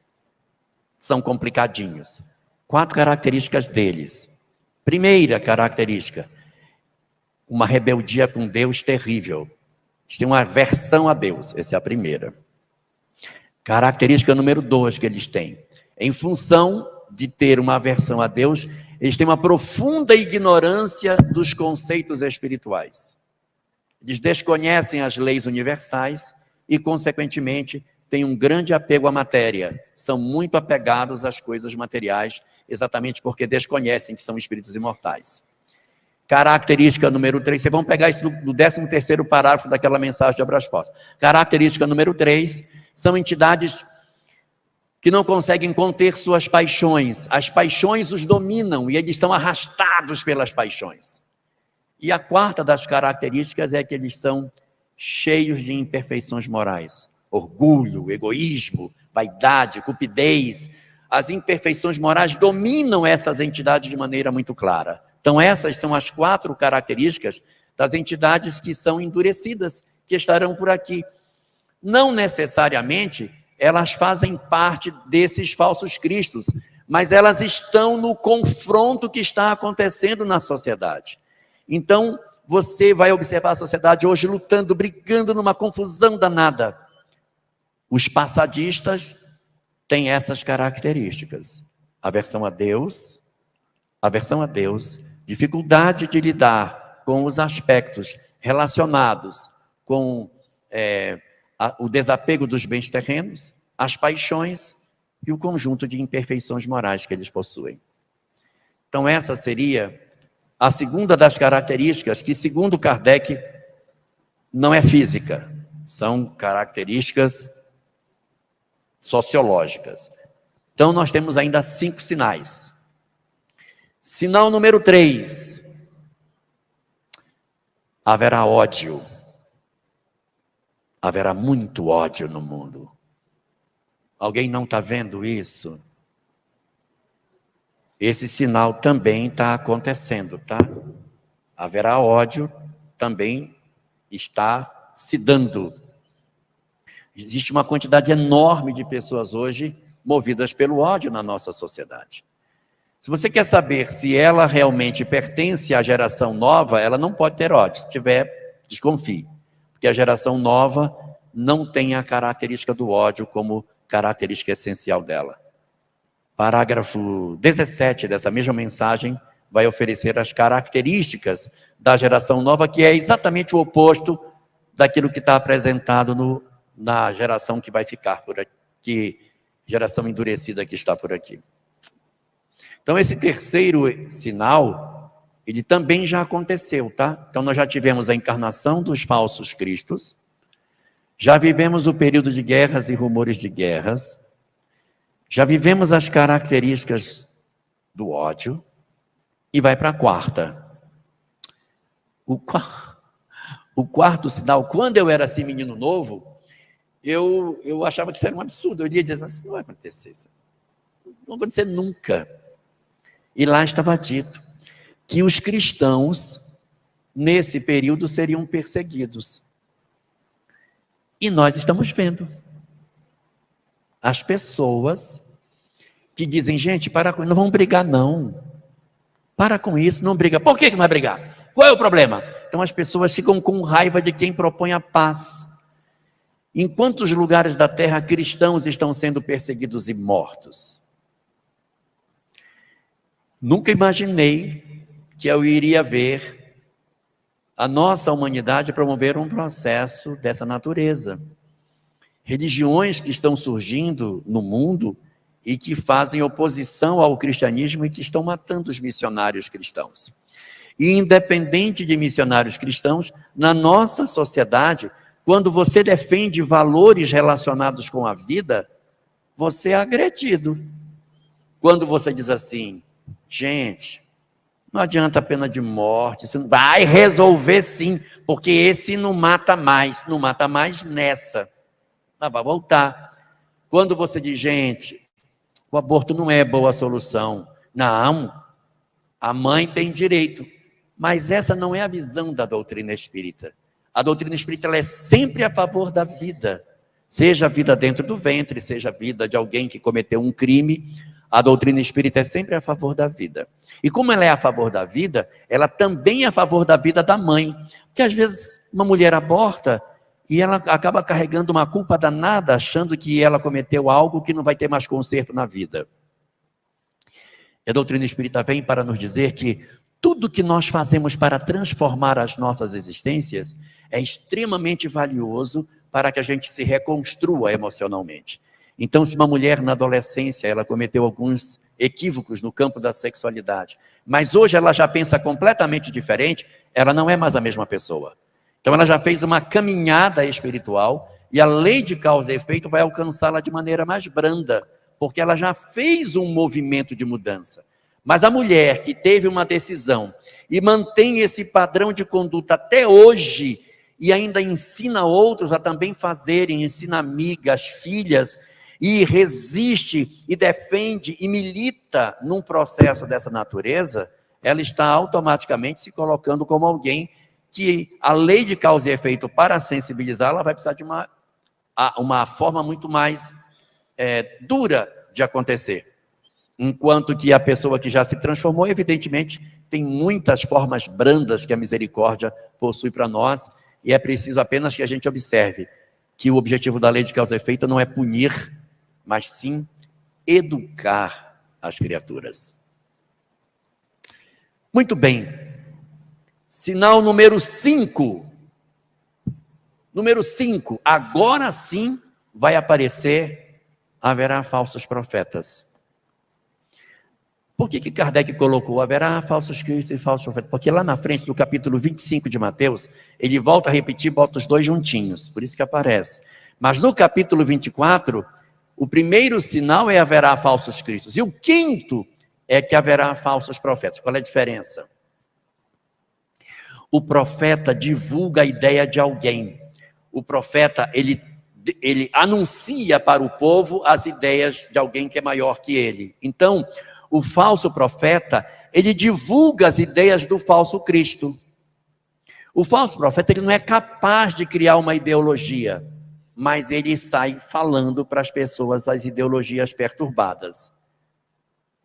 são complicadinhos. 4 características deles. Primeira característica, uma rebeldia com Deus terrível. Eles têm uma aversão a Deus, essa é a primeira. Característica número 2 que eles têm. Em função de ter uma aversão a Deus, Eles têm uma profunda ignorância dos conceitos espirituais. Eles desconhecem as leis universais e, consequentemente, têm um grande apego à matéria. São muito apegados às coisas materiais, exatamente porque desconhecem que são espíritos imortais. Característica número 3, vocês vão pegar isso no 13º parágrafo daquela mensagem de Obras Postas. Característica número 3, são entidades que não conseguem conter suas paixões. As paixões os dominam e eles são arrastados pelas paixões. E a quarta das características é que eles são cheios de imperfeições morais. Orgulho, egoísmo, vaidade, cupidez. As imperfeições morais dominam essas entidades de maneira muito clara. Então essas são as 4 características das entidades que são endurecidas, que estarão por aqui. Não necessariamente elas fazem parte desses falsos cristos, mas elas estão no confronto que está acontecendo na sociedade. Então, você vai observar a sociedade hoje lutando, brigando numa confusão danada. Os passadistas têm essas características. Aversão a Deus, dificuldade de lidar com os aspectos relacionados com o desapego dos bens terrenos, as paixões e o conjunto de imperfeições morais que eles possuem. Então essa seria a segunda das características que, segundo Kardec, não é física, são características sociológicas. Então nós temos ainda 5 sinais. Sinal número 3, haverá ódio. Haverá muito ódio no mundo. Alguém não está vendo isso? Esse sinal também está acontecendo, tá? Haverá ódio, também está se dando. Existe uma quantidade enorme de pessoas hoje movidas pelo ódio na nossa sociedade. Se você quer saber se ela realmente pertence à geração nova, ela não pode ter ódio. Se tiver, desconfie. Porque a geração nova não tem a característica do ódio como característica essencial dela. Parágrafo 17 dessa mesma mensagem vai oferecer as características da geração nova, que é exatamente o oposto daquilo que está apresentado na geração que vai ficar por aqui, geração endurecida que está por aqui. Então esse terceiro sinal, ele também já aconteceu, tá? Então nós já tivemos a encarnação dos falsos cristos, já vivemos o período de guerras e rumores de guerras, já vivemos as características do ódio, e vai para a quarta. O quarto sinal, quando eu era assim menino novo, eu achava que isso era um absurdo, eu iria dizer, mas isso não vai acontecer, isso não vai acontecer nunca. E lá estava dito que os cristãos, nesse período, seriam perseguidos. E nós estamos vendo as pessoas que dizem, gente, para com isso, não vamos brigar não. Para com isso, não briga. Por que não vai brigar? Qual é o problema? Então as pessoas ficam com raiva de quem propõe a paz. Em quantos lugares da terra cristãos estão sendo perseguidos e mortos? Nunca imaginei que eu iria ver a nossa humanidade promover um processo dessa natureza. Religiões que estão surgindo no mundo e que fazem oposição ao cristianismo e que estão matando os missionários cristãos. E independente de missionários cristãos, na nossa sociedade, quando você defende valores relacionados com a vida, você é agredido. Quando você diz assim, gente, não adianta a pena de morte, você vai resolver sim, porque esse não mata mais nessa. Vai voltar. Quando você diz, gente, o aborto não é boa solução. Não, a mãe tem direito. Mas essa não é a visão da doutrina espírita. A doutrina espírita ela é sempre a favor da vida. Seja a vida dentro do ventre, seja a vida de alguém que cometeu um crime, a doutrina espírita é sempre a favor da vida. E como ela é a favor da vida, ela também é a favor da vida da mãe. Porque às vezes uma mulher aborta e ela acaba carregando uma culpa danada, achando que ela cometeu algo que não vai ter mais conserto na vida. E a doutrina espírita vem para nos dizer que tudo que nós fazemos para transformar as nossas existências é extremamente valioso para que a gente se reconstrua emocionalmente. Então, se uma mulher na adolescência, ela cometeu alguns equívocos no campo da sexualidade, mas hoje ela já pensa completamente diferente, ela não é mais a mesma pessoa. Então, ela já fez uma caminhada espiritual e a lei de causa e efeito vai alcançá-la de maneira mais branda, porque ela já fez um movimento de mudança. Mas a mulher que teve uma decisão e mantém esse padrão de conduta até hoje e ainda ensina outros a também fazerem, ensina amigas, filhas, e resiste e defende e milita num processo dessa natureza, ela está automaticamente se colocando como alguém que a lei de causa e efeito, para sensibilizar, ela vai precisar de uma forma muito mais dura de acontecer. Enquanto que a pessoa que já se transformou, evidentemente, tem muitas formas brandas que a misericórdia possui para nós, e é preciso apenas que a gente observe que o objetivo da lei de causa e efeito não é punir, mas sim educar as criaturas. Muito bem. Sinal número 5. Número 5. Agora sim vai aparecer, haverá falsos profetas. Por que Kardec colocou haverá falsos cristos e falsos profetas? Porque lá na frente do capítulo 25 de Mateus, ele volta a repetir, bota os dois juntinhos, por isso que aparece. Mas no capítulo 24, o primeiro sinal é haverá falsos cristos. E o quinto é que haverá falsos profetas. Qual é a diferença? O profeta divulga a ideia de alguém. O profeta, ele anuncia para o povo as ideias de alguém que é maior que ele. Então, o falso profeta, ele divulga as ideias do falso Cristo. O falso profeta, ele não é capaz de criar uma ideologia, mas ele sai falando para as pessoas as ideologias perturbadas.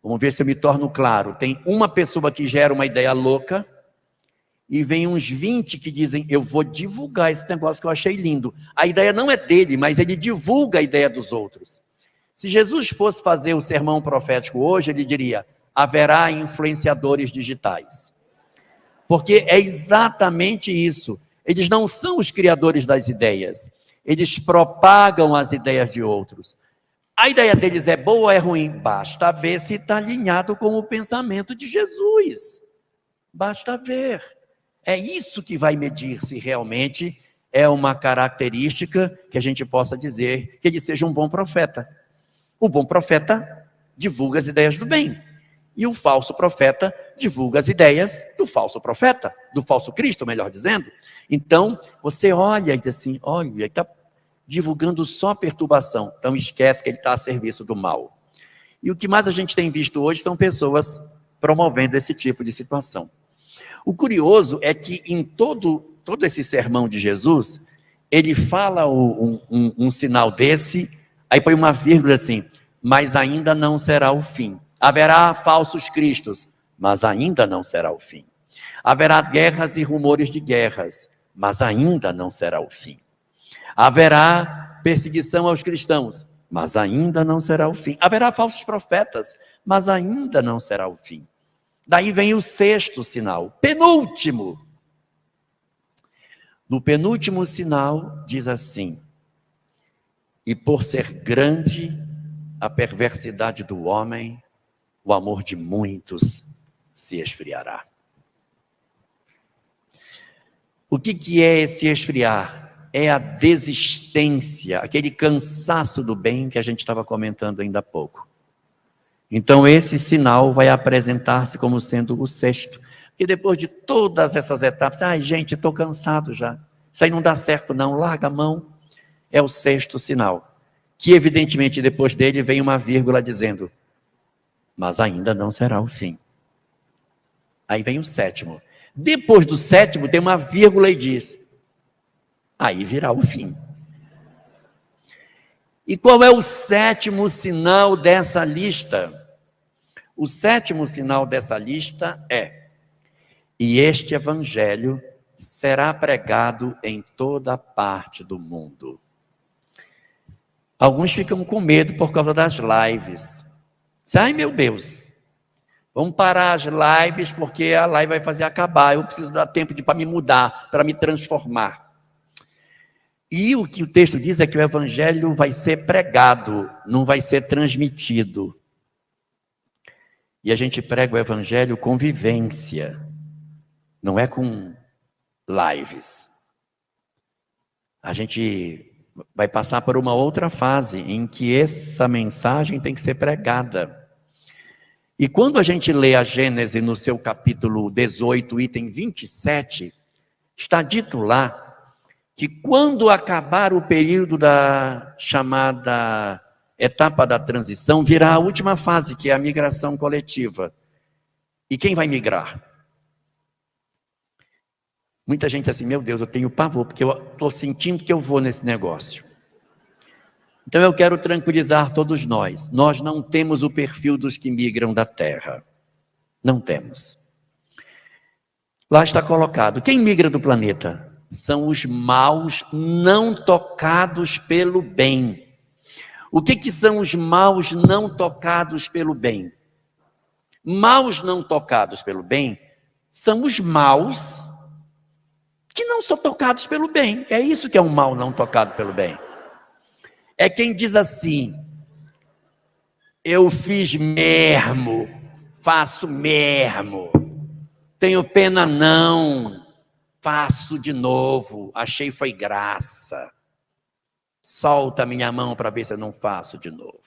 Vamos ver se eu me torno claro. Tem uma pessoa que gera uma ideia louca, e vem uns 20 que dizem, eu vou divulgar esse negócio que eu achei lindo. A ideia não é dele, mas ele divulga a ideia dos outros. Se Jesus fosse fazer o sermão profético hoje, ele diria, haverá influenciadores digitais. Porque é exatamente isso. Eles não são os criadores das ideias. Eles propagam as ideias de outros. A ideia deles é boa ou é ruim? Basta ver se está alinhado com o pensamento de Jesus. Basta ver. É isso que vai medir se realmente é uma característica que a gente possa dizer que ele seja um bom profeta. O bom profeta divulga as ideias do bem. E o falso profeta divulga as ideias do falso profeta, do falso Cristo, melhor dizendo. Então, você olha e diz assim, olha, ele está divulgando só perturbação. Então, esquece que ele está a serviço do mal. E o que mais a gente tem visto hoje são pessoas promovendo esse tipo de situação. O curioso é que em todo esse sermão de Jesus, ele fala um sinal desse, aí põe uma vírgula assim, mas ainda não será o fim. Haverá falsos cristos, mas ainda não será o fim. Haverá guerras e rumores de guerras, mas ainda não será o fim. Haverá perseguição aos cristãos, mas ainda não será o fim. Haverá falsos profetas, mas ainda não será o fim. Daí vem o sexto sinal, penúltimo. No penúltimo sinal diz assim, e por ser grande a perversidade do homem, o amor de muitos se esfriará. O que é esse esfriar? É a desistência, aquele cansaço do bem que a gente estava comentando ainda há pouco. Então esse sinal vai apresentar-se como sendo o sexto. Porque depois de todas essas etapas, gente, estou cansado já. Isso aí não dá certo não, larga a mão. É o sexto sinal. Que evidentemente depois dele vem uma vírgula dizendo, mas ainda não será o fim. Aí vem o sétimo. Depois do sétimo tem uma vírgula e diz, aí virá o fim. E qual é o sétimo sinal dessa lista? O sétimo sinal dessa lista é, e este evangelho será pregado em toda parte do mundo. Alguns ficam com medo por causa das lives. Ai meu Deus, Vamos parar as lives, porque a live vai fazer acabar. Eu preciso dar tempo para me mudar, para me transformar. E o que o texto diz é que o evangelho vai ser pregado, não vai ser transmitido. E a gente prega o evangelho com vivência, não é com lives. A gente vai passar por uma outra fase em que essa mensagem tem que ser pregada. E quando a gente lê a Gênesis no seu capítulo 18, item 27, está dito lá que quando acabar o período da chamada etapa da transição, virá a última fase, que é a migração coletiva. E quem vai migrar? Muita gente assim, meu Deus, eu tenho pavor, porque eu estou sentindo que eu vou nesse negócio. Então eu quero tranquilizar todos nós. Nós não temos o perfil dos que migram da terra. Não temos. Lá está colocado. Quem migra do planeta? São os maus não tocados pelo bem. O que são os maus não tocados pelo bem? Maus não tocados pelo bem são os maus que não são tocados pelo bem. É isso que é um mal não tocado pelo bem. É quem diz assim, eu fiz mesmo, faço mesmo, tenho pena não, faço de novo, achei foi graça. Solta minha mão para ver se eu não faço de novo.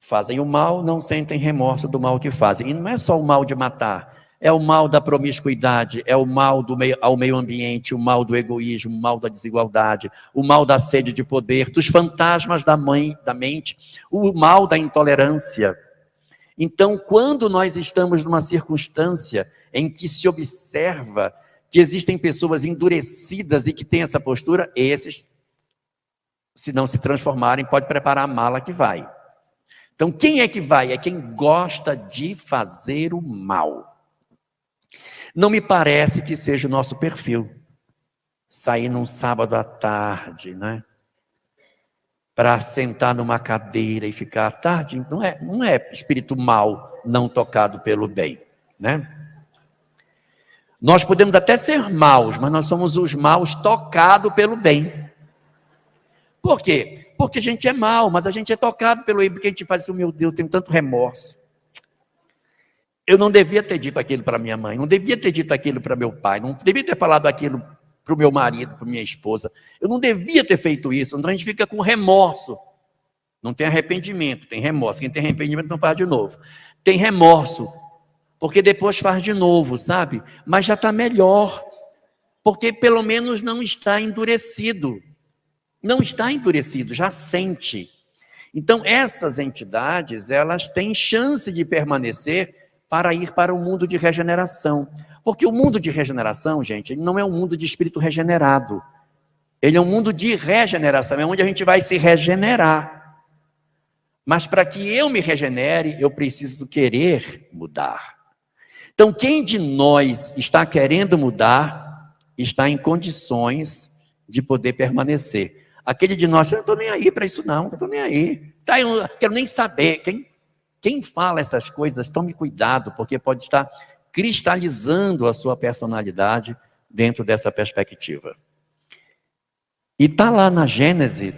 Fazem o mal, não sentem remorso do mal que fazem. E não é só o mal de matar, é o mal da promiscuidade, é o mal ao meio ambiente, o mal do egoísmo, o mal da desigualdade, o mal da sede de poder, dos fantasmas da mente, o mal da intolerância. Então, quando nós estamos numa circunstância em que se observa que existem pessoas endurecidas e que têm essa postura, esses, se não se transformarem, pode preparar a mala que vai. Então, quem é que vai? É quem gosta de fazer o mal. Não me parece que seja o nosso perfil. Sair num sábado à tarde, né? Para sentar numa cadeira e ficar à tarde, não é espírito mau, não tocado pelo bem, né? Nós podemos até ser maus, mas nós somos os maus tocados pelo bem. Por quê? Porque a gente é mau, mas a gente é tocado pelo bem, porque a gente faz assim, meu Deus, tenho tanto remorso. Eu não devia ter dito aquilo para minha mãe, não devia ter dito aquilo para meu pai, não devia ter falado aquilo para o meu marido, para minha esposa. Eu não devia ter feito isso, então a gente fica com remorso. Não tem arrependimento, tem remorso. Quem tem arrependimento não faz de novo. Tem remorso, porque depois faz de novo, sabe? Mas já está melhor, porque pelo menos não está endurecido. Não está endurecido, já sente. Então essas entidades, elas têm chance de permanecer para ir para o mundo de regeneração. Porque o mundo de regeneração, gente, ele não é um mundo de espírito regenerado. Ele é um mundo de regeneração, é onde a gente vai se regenerar. Mas para que eu me regenere, eu preciso querer mudar. Então, quem de nós está querendo mudar, está em condições de poder permanecer. Aquele de nós, eu não estou nem aí para isso não, eu não estou nem aí. Tá, eu não quero nem saber. Quem fala essas coisas, tome cuidado, porque pode estar cristalizando a sua personalidade dentro dessa perspectiva. E está lá na Gênesis,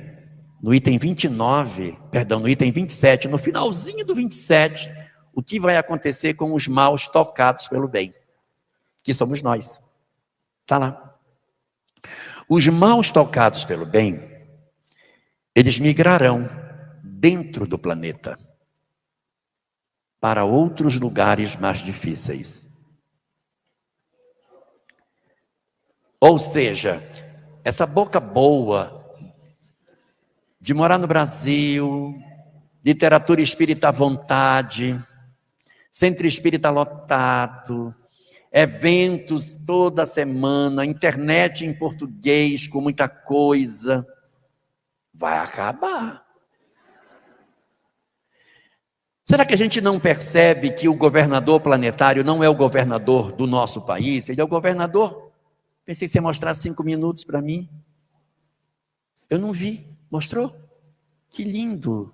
no item 27, no finalzinho do 27, o que vai acontecer com os maus tocados pelo bem, que somos nós. Está lá. Os maus tocados pelo bem, eles migrarão dentro do planeta para outros lugares mais difíceis. Ou seja, essa boca boa de morar no Brasil, literatura espírita à vontade, centro espírita lotado, eventos toda semana, internet em português com muita coisa, vai acabar. Será que a gente não percebe que o governador planetário não é o governador do nosso país? Ele é o governador. Pensei que você ia mostrar 5 minutos para mim. Eu não vi. Mostrou? Que lindo.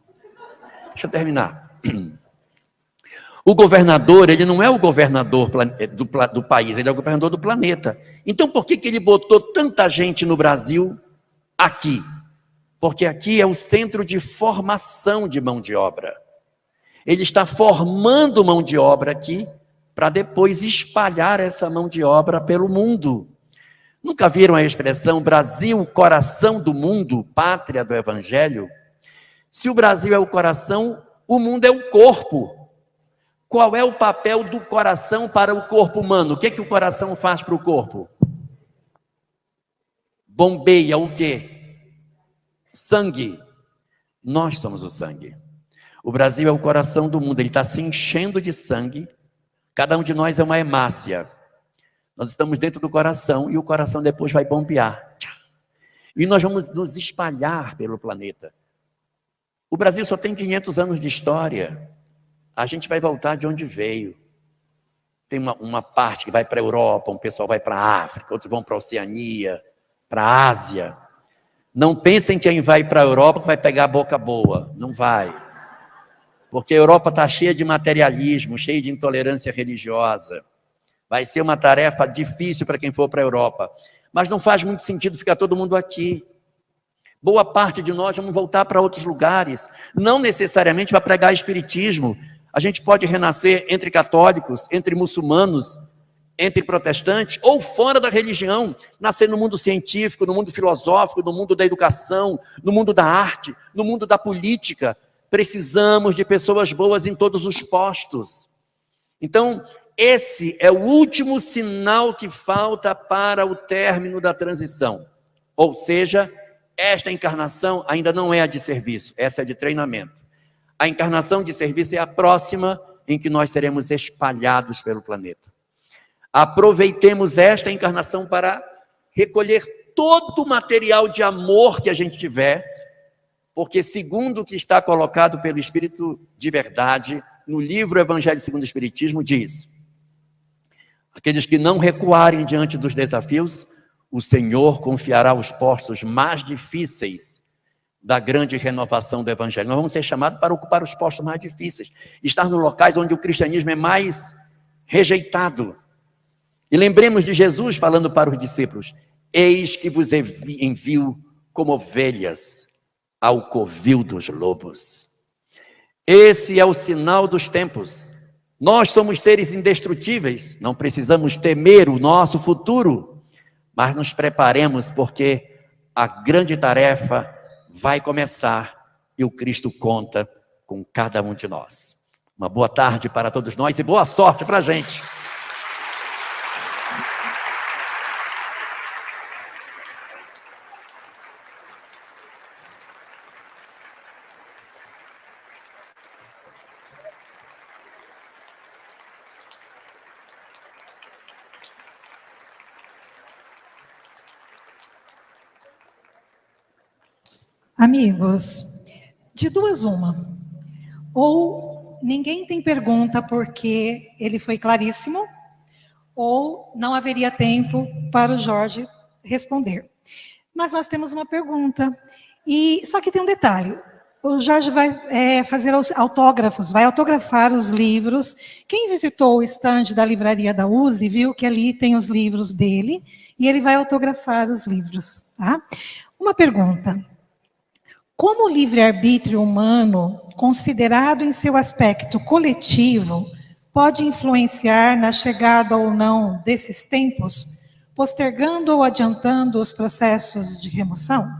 Deixa eu terminar. O governador, ele não é o governador do país, ele é o governador do planeta. Então, por que ele botou tanta gente no Brasil aqui? Porque aqui é o centro de formação de mão de obra. Ele está formando mão de obra aqui para depois espalhar essa mão de obra pelo mundo. Nunca viram a expressão Brasil, coração do mundo, pátria do Evangelho? Se o Brasil é o coração, o mundo é o corpo. Qual é o papel do coração para o corpo humano? O que o coração faz para o corpo? Bombeia o quê? Sangue. Nós somos o sangue. O Brasil é o coração do mundo, ele está se enchendo de sangue. Cada um de nós é uma hemácia. Nós estamos dentro do coração e o coração depois vai bombear. E nós vamos nos espalhar pelo planeta. O Brasil só tem 500 anos de história. A gente vai voltar de onde veio. Tem uma parte que vai para a Europa, um pessoal vai para a África, outros vão para a Oceania, para a Ásia. Não pensem que quem vai para a Europa vai pegar a boca boa. Não vai. Porque a Europa está cheia de materialismo, cheia de intolerância religiosa. Vai ser uma tarefa difícil para quem for para a Europa. Mas não faz muito sentido ficar todo mundo aqui. Boa parte de nós vamos voltar para outros lugares. Não necessariamente para pregar espiritismo. A gente pode renascer entre católicos, entre muçulmanos, entre protestantes, ou fora da religião, nascer no mundo científico, no mundo filosófico, no mundo da educação, no mundo da arte, no mundo da política. Precisamos de pessoas boas em todos os postos. Então, esse é o último sinal que falta para o término da transição. Ou seja, esta encarnação ainda não é a de serviço, essa é a de treinamento. A encarnação de serviço é a próxima em que nós seremos espalhados pelo planeta. Aproveitemos esta encarnação para recolher todo o material de amor que a gente tiver, porque segundo o que está colocado pelo Espírito de Verdade, no livro Evangelho segundo o Espiritismo, diz: aqueles que não recuarem diante dos desafios, o Senhor confiará os postos mais difíceis da grande renovação do Evangelho. Nós vamos ser chamados para ocupar os postos mais difíceis, estar nos locais onde o cristianismo é mais rejeitado. E lembremos de Jesus falando para os discípulos: eis que vos envio como ovelhas ao covil dos lobos. Esse é o sinal dos tempos. Nós somos seres indestrutíveis, não precisamos temer o nosso futuro, mas nos preparemos, porque a grande tarefa vai começar e o Cristo conta com cada um de nós. Uma boa tarde para todos nós e boa sorte para a gente. Amigos, de duas uma. Ou ninguém tem pergunta porque ele foi claríssimo, ou não haveria tempo para o Jorge responder. Mas nós temos uma pergunta. E só que tem um detalhe. O Jorge vai fazer autógrafos, vai autografar os livros. Quem visitou o estande da livraria da USE viu que ali tem os livros dele e ele vai autografar os livros. Tá? Uma pergunta. Como o livre-arbítrio humano, considerado em seu aspecto coletivo, pode influenciar na chegada ou não desses tempos, postergando ou adiantando os processos de remoção?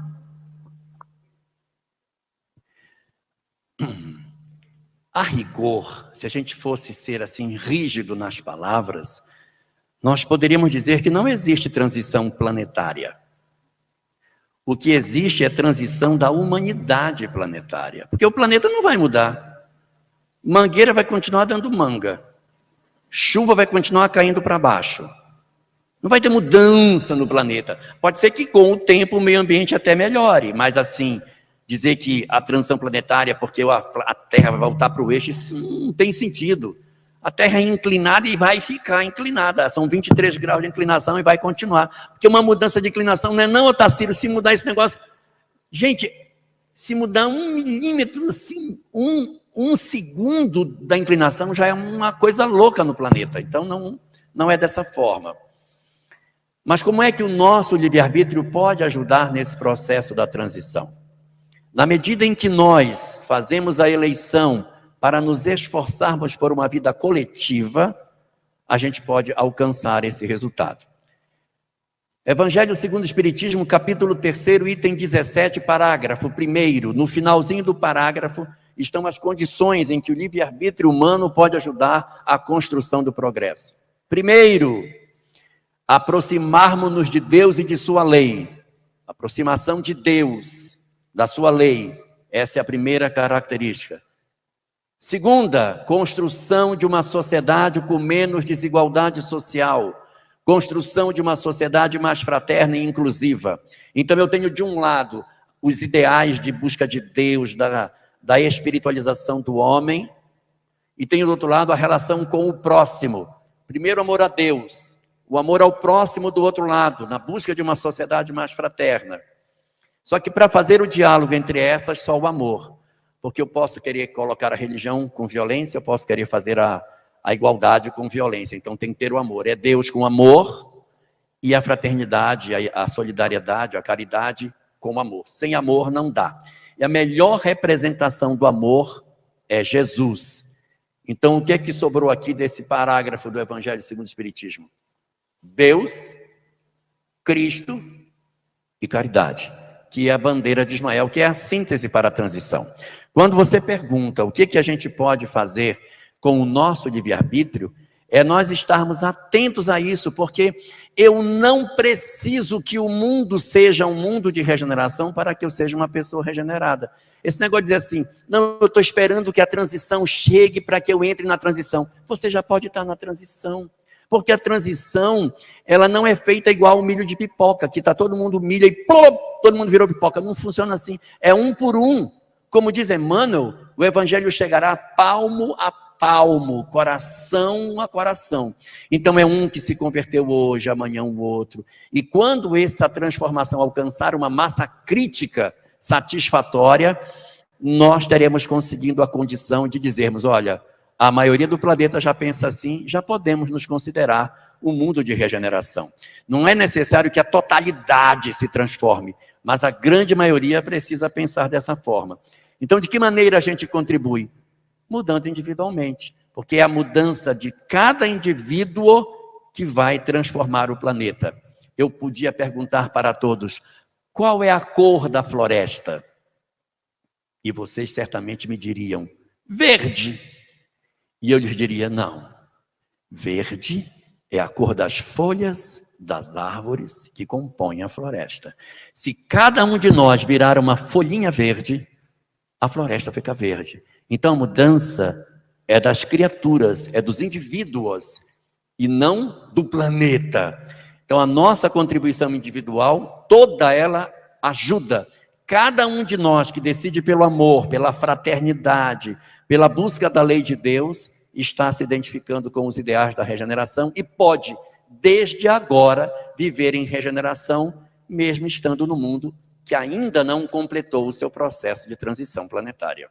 A rigor, se a gente fosse ser assim rígido nas palavras, nós poderíamos dizer que não existe transição planetária. O que existe é transição da humanidade planetária. Porque o planeta não vai mudar. Mangueira vai continuar dando manga. Chuva vai continuar caindo para baixo. Não vai ter mudança no planeta. Pode ser que com o tempo o meio ambiente até melhore. Mas assim, dizer que a transição planetária, porque a Terra vai voltar para o eixo, isso não tem sentido. A Terra é inclinada e vai ficar inclinada. São 23 graus de inclinação e vai continuar. Porque uma mudança de inclinação não é não, Otacílio, se mudar esse negócio... Gente, se mudar 1 milímetro, assim, Um segundo da inclinação já é uma coisa louca no planeta. Então, não é dessa forma. Mas como é que o nosso livre-arbítrio pode ajudar nesse processo da transição? Na medida em que nós fazemos a eleição para nos esforçarmos por uma vida coletiva, a gente pode alcançar esse resultado. Evangelho segundo o Espiritismo, capítulo 3º, item 17, parágrafo 1º. No finalzinho do parágrafo estão as condições em que o livre-arbítrio humano pode ajudar a construção do progresso. Primeiro, aproximarmos-nos de Deus e de sua lei. Aproximação de Deus, da sua lei. Essa é a primeira característica. Segunda, construção de uma sociedade com menos desigualdade social. Construção de uma sociedade mais fraterna e inclusiva. Então eu tenho de um lado os ideais de busca de Deus, da espiritualização do homem, e tenho do outro lado a relação com o próximo. Primeiro, amor a Deus, o amor ao próximo do outro lado, na busca de uma sociedade mais fraterna. Só que para fazer o diálogo entre essas, só o amor. Porque eu posso querer colocar a religião com violência, eu posso querer fazer a igualdade com violência. Então tem que ter o amor. É Deus com amor e a fraternidade, a solidariedade, a caridade com amor. Sem amor não dá. E a melhor representação do amor é Jesus. Então o que é que sobrou aqui desse parágrafo do Evangelho segundo o Espiritismo? Deus, Cristo e caridade, que é a bandeira de Ismael, que é a síntese para a transição. Quando você pergunta o que a gente pode fazer com o nosso livre-arbítrio, é nós estarmos atentos a isso, porque eu não preciso que o mundo seja um mundo de regeneração para que eu seja uma pessoa regenerada. Esse negócio de dizer assim, não, eu estou esperando que a transição chegue para que eu entre na transição. Você já pode estar na transição, porque a transição, ela não é feita igual o milho de pipoca, que está todo mundo milho e plop, todo mundo virou pipoca. Não funciona assim, é um por um. Como diz Emmanuel, o evangelho chegará palmo a palmo, coração a coração. Então é um que se converteu hoje, amanhã o outro. E quando essa transformação alcançar uma massa crítica satisfatória, nós teremos conseguindo a condição de dizermos, olha, a maioria do planeta já pensa assim, já podemos nos considerar um mundo de regeneração. Não é necessário que a totalidade se transforme, mas a grande maioria precisa pensar dessa forma. Então, de que maneira a gente contribui? Mudando individualmente, porque é a mudança de cada indivíduo que vai transformar o planeta. Eu podia perguntar para todos, qual é a cor da floresta? E vocês certamente me diriam, verde. E eu lhes diria, não, verde é a cor das folhas das árvores que compõem a floresta. Se cada um de nós virar uma folhinha verde, a floresta fica verde. Então a mudança é das criaturas, é dos indivíduos e não do planeta. Então a nossa contribuição individual, toda ela ajuda. Cada um de nós que decide pelo amor, pela fraternidade, pela busca da lei de Deus, está se identificando com os ideais da regeneração e pode, desde agora, viver em regeneração, mesmo estando no mundo que ainda não completou o seu processo de transição planetária.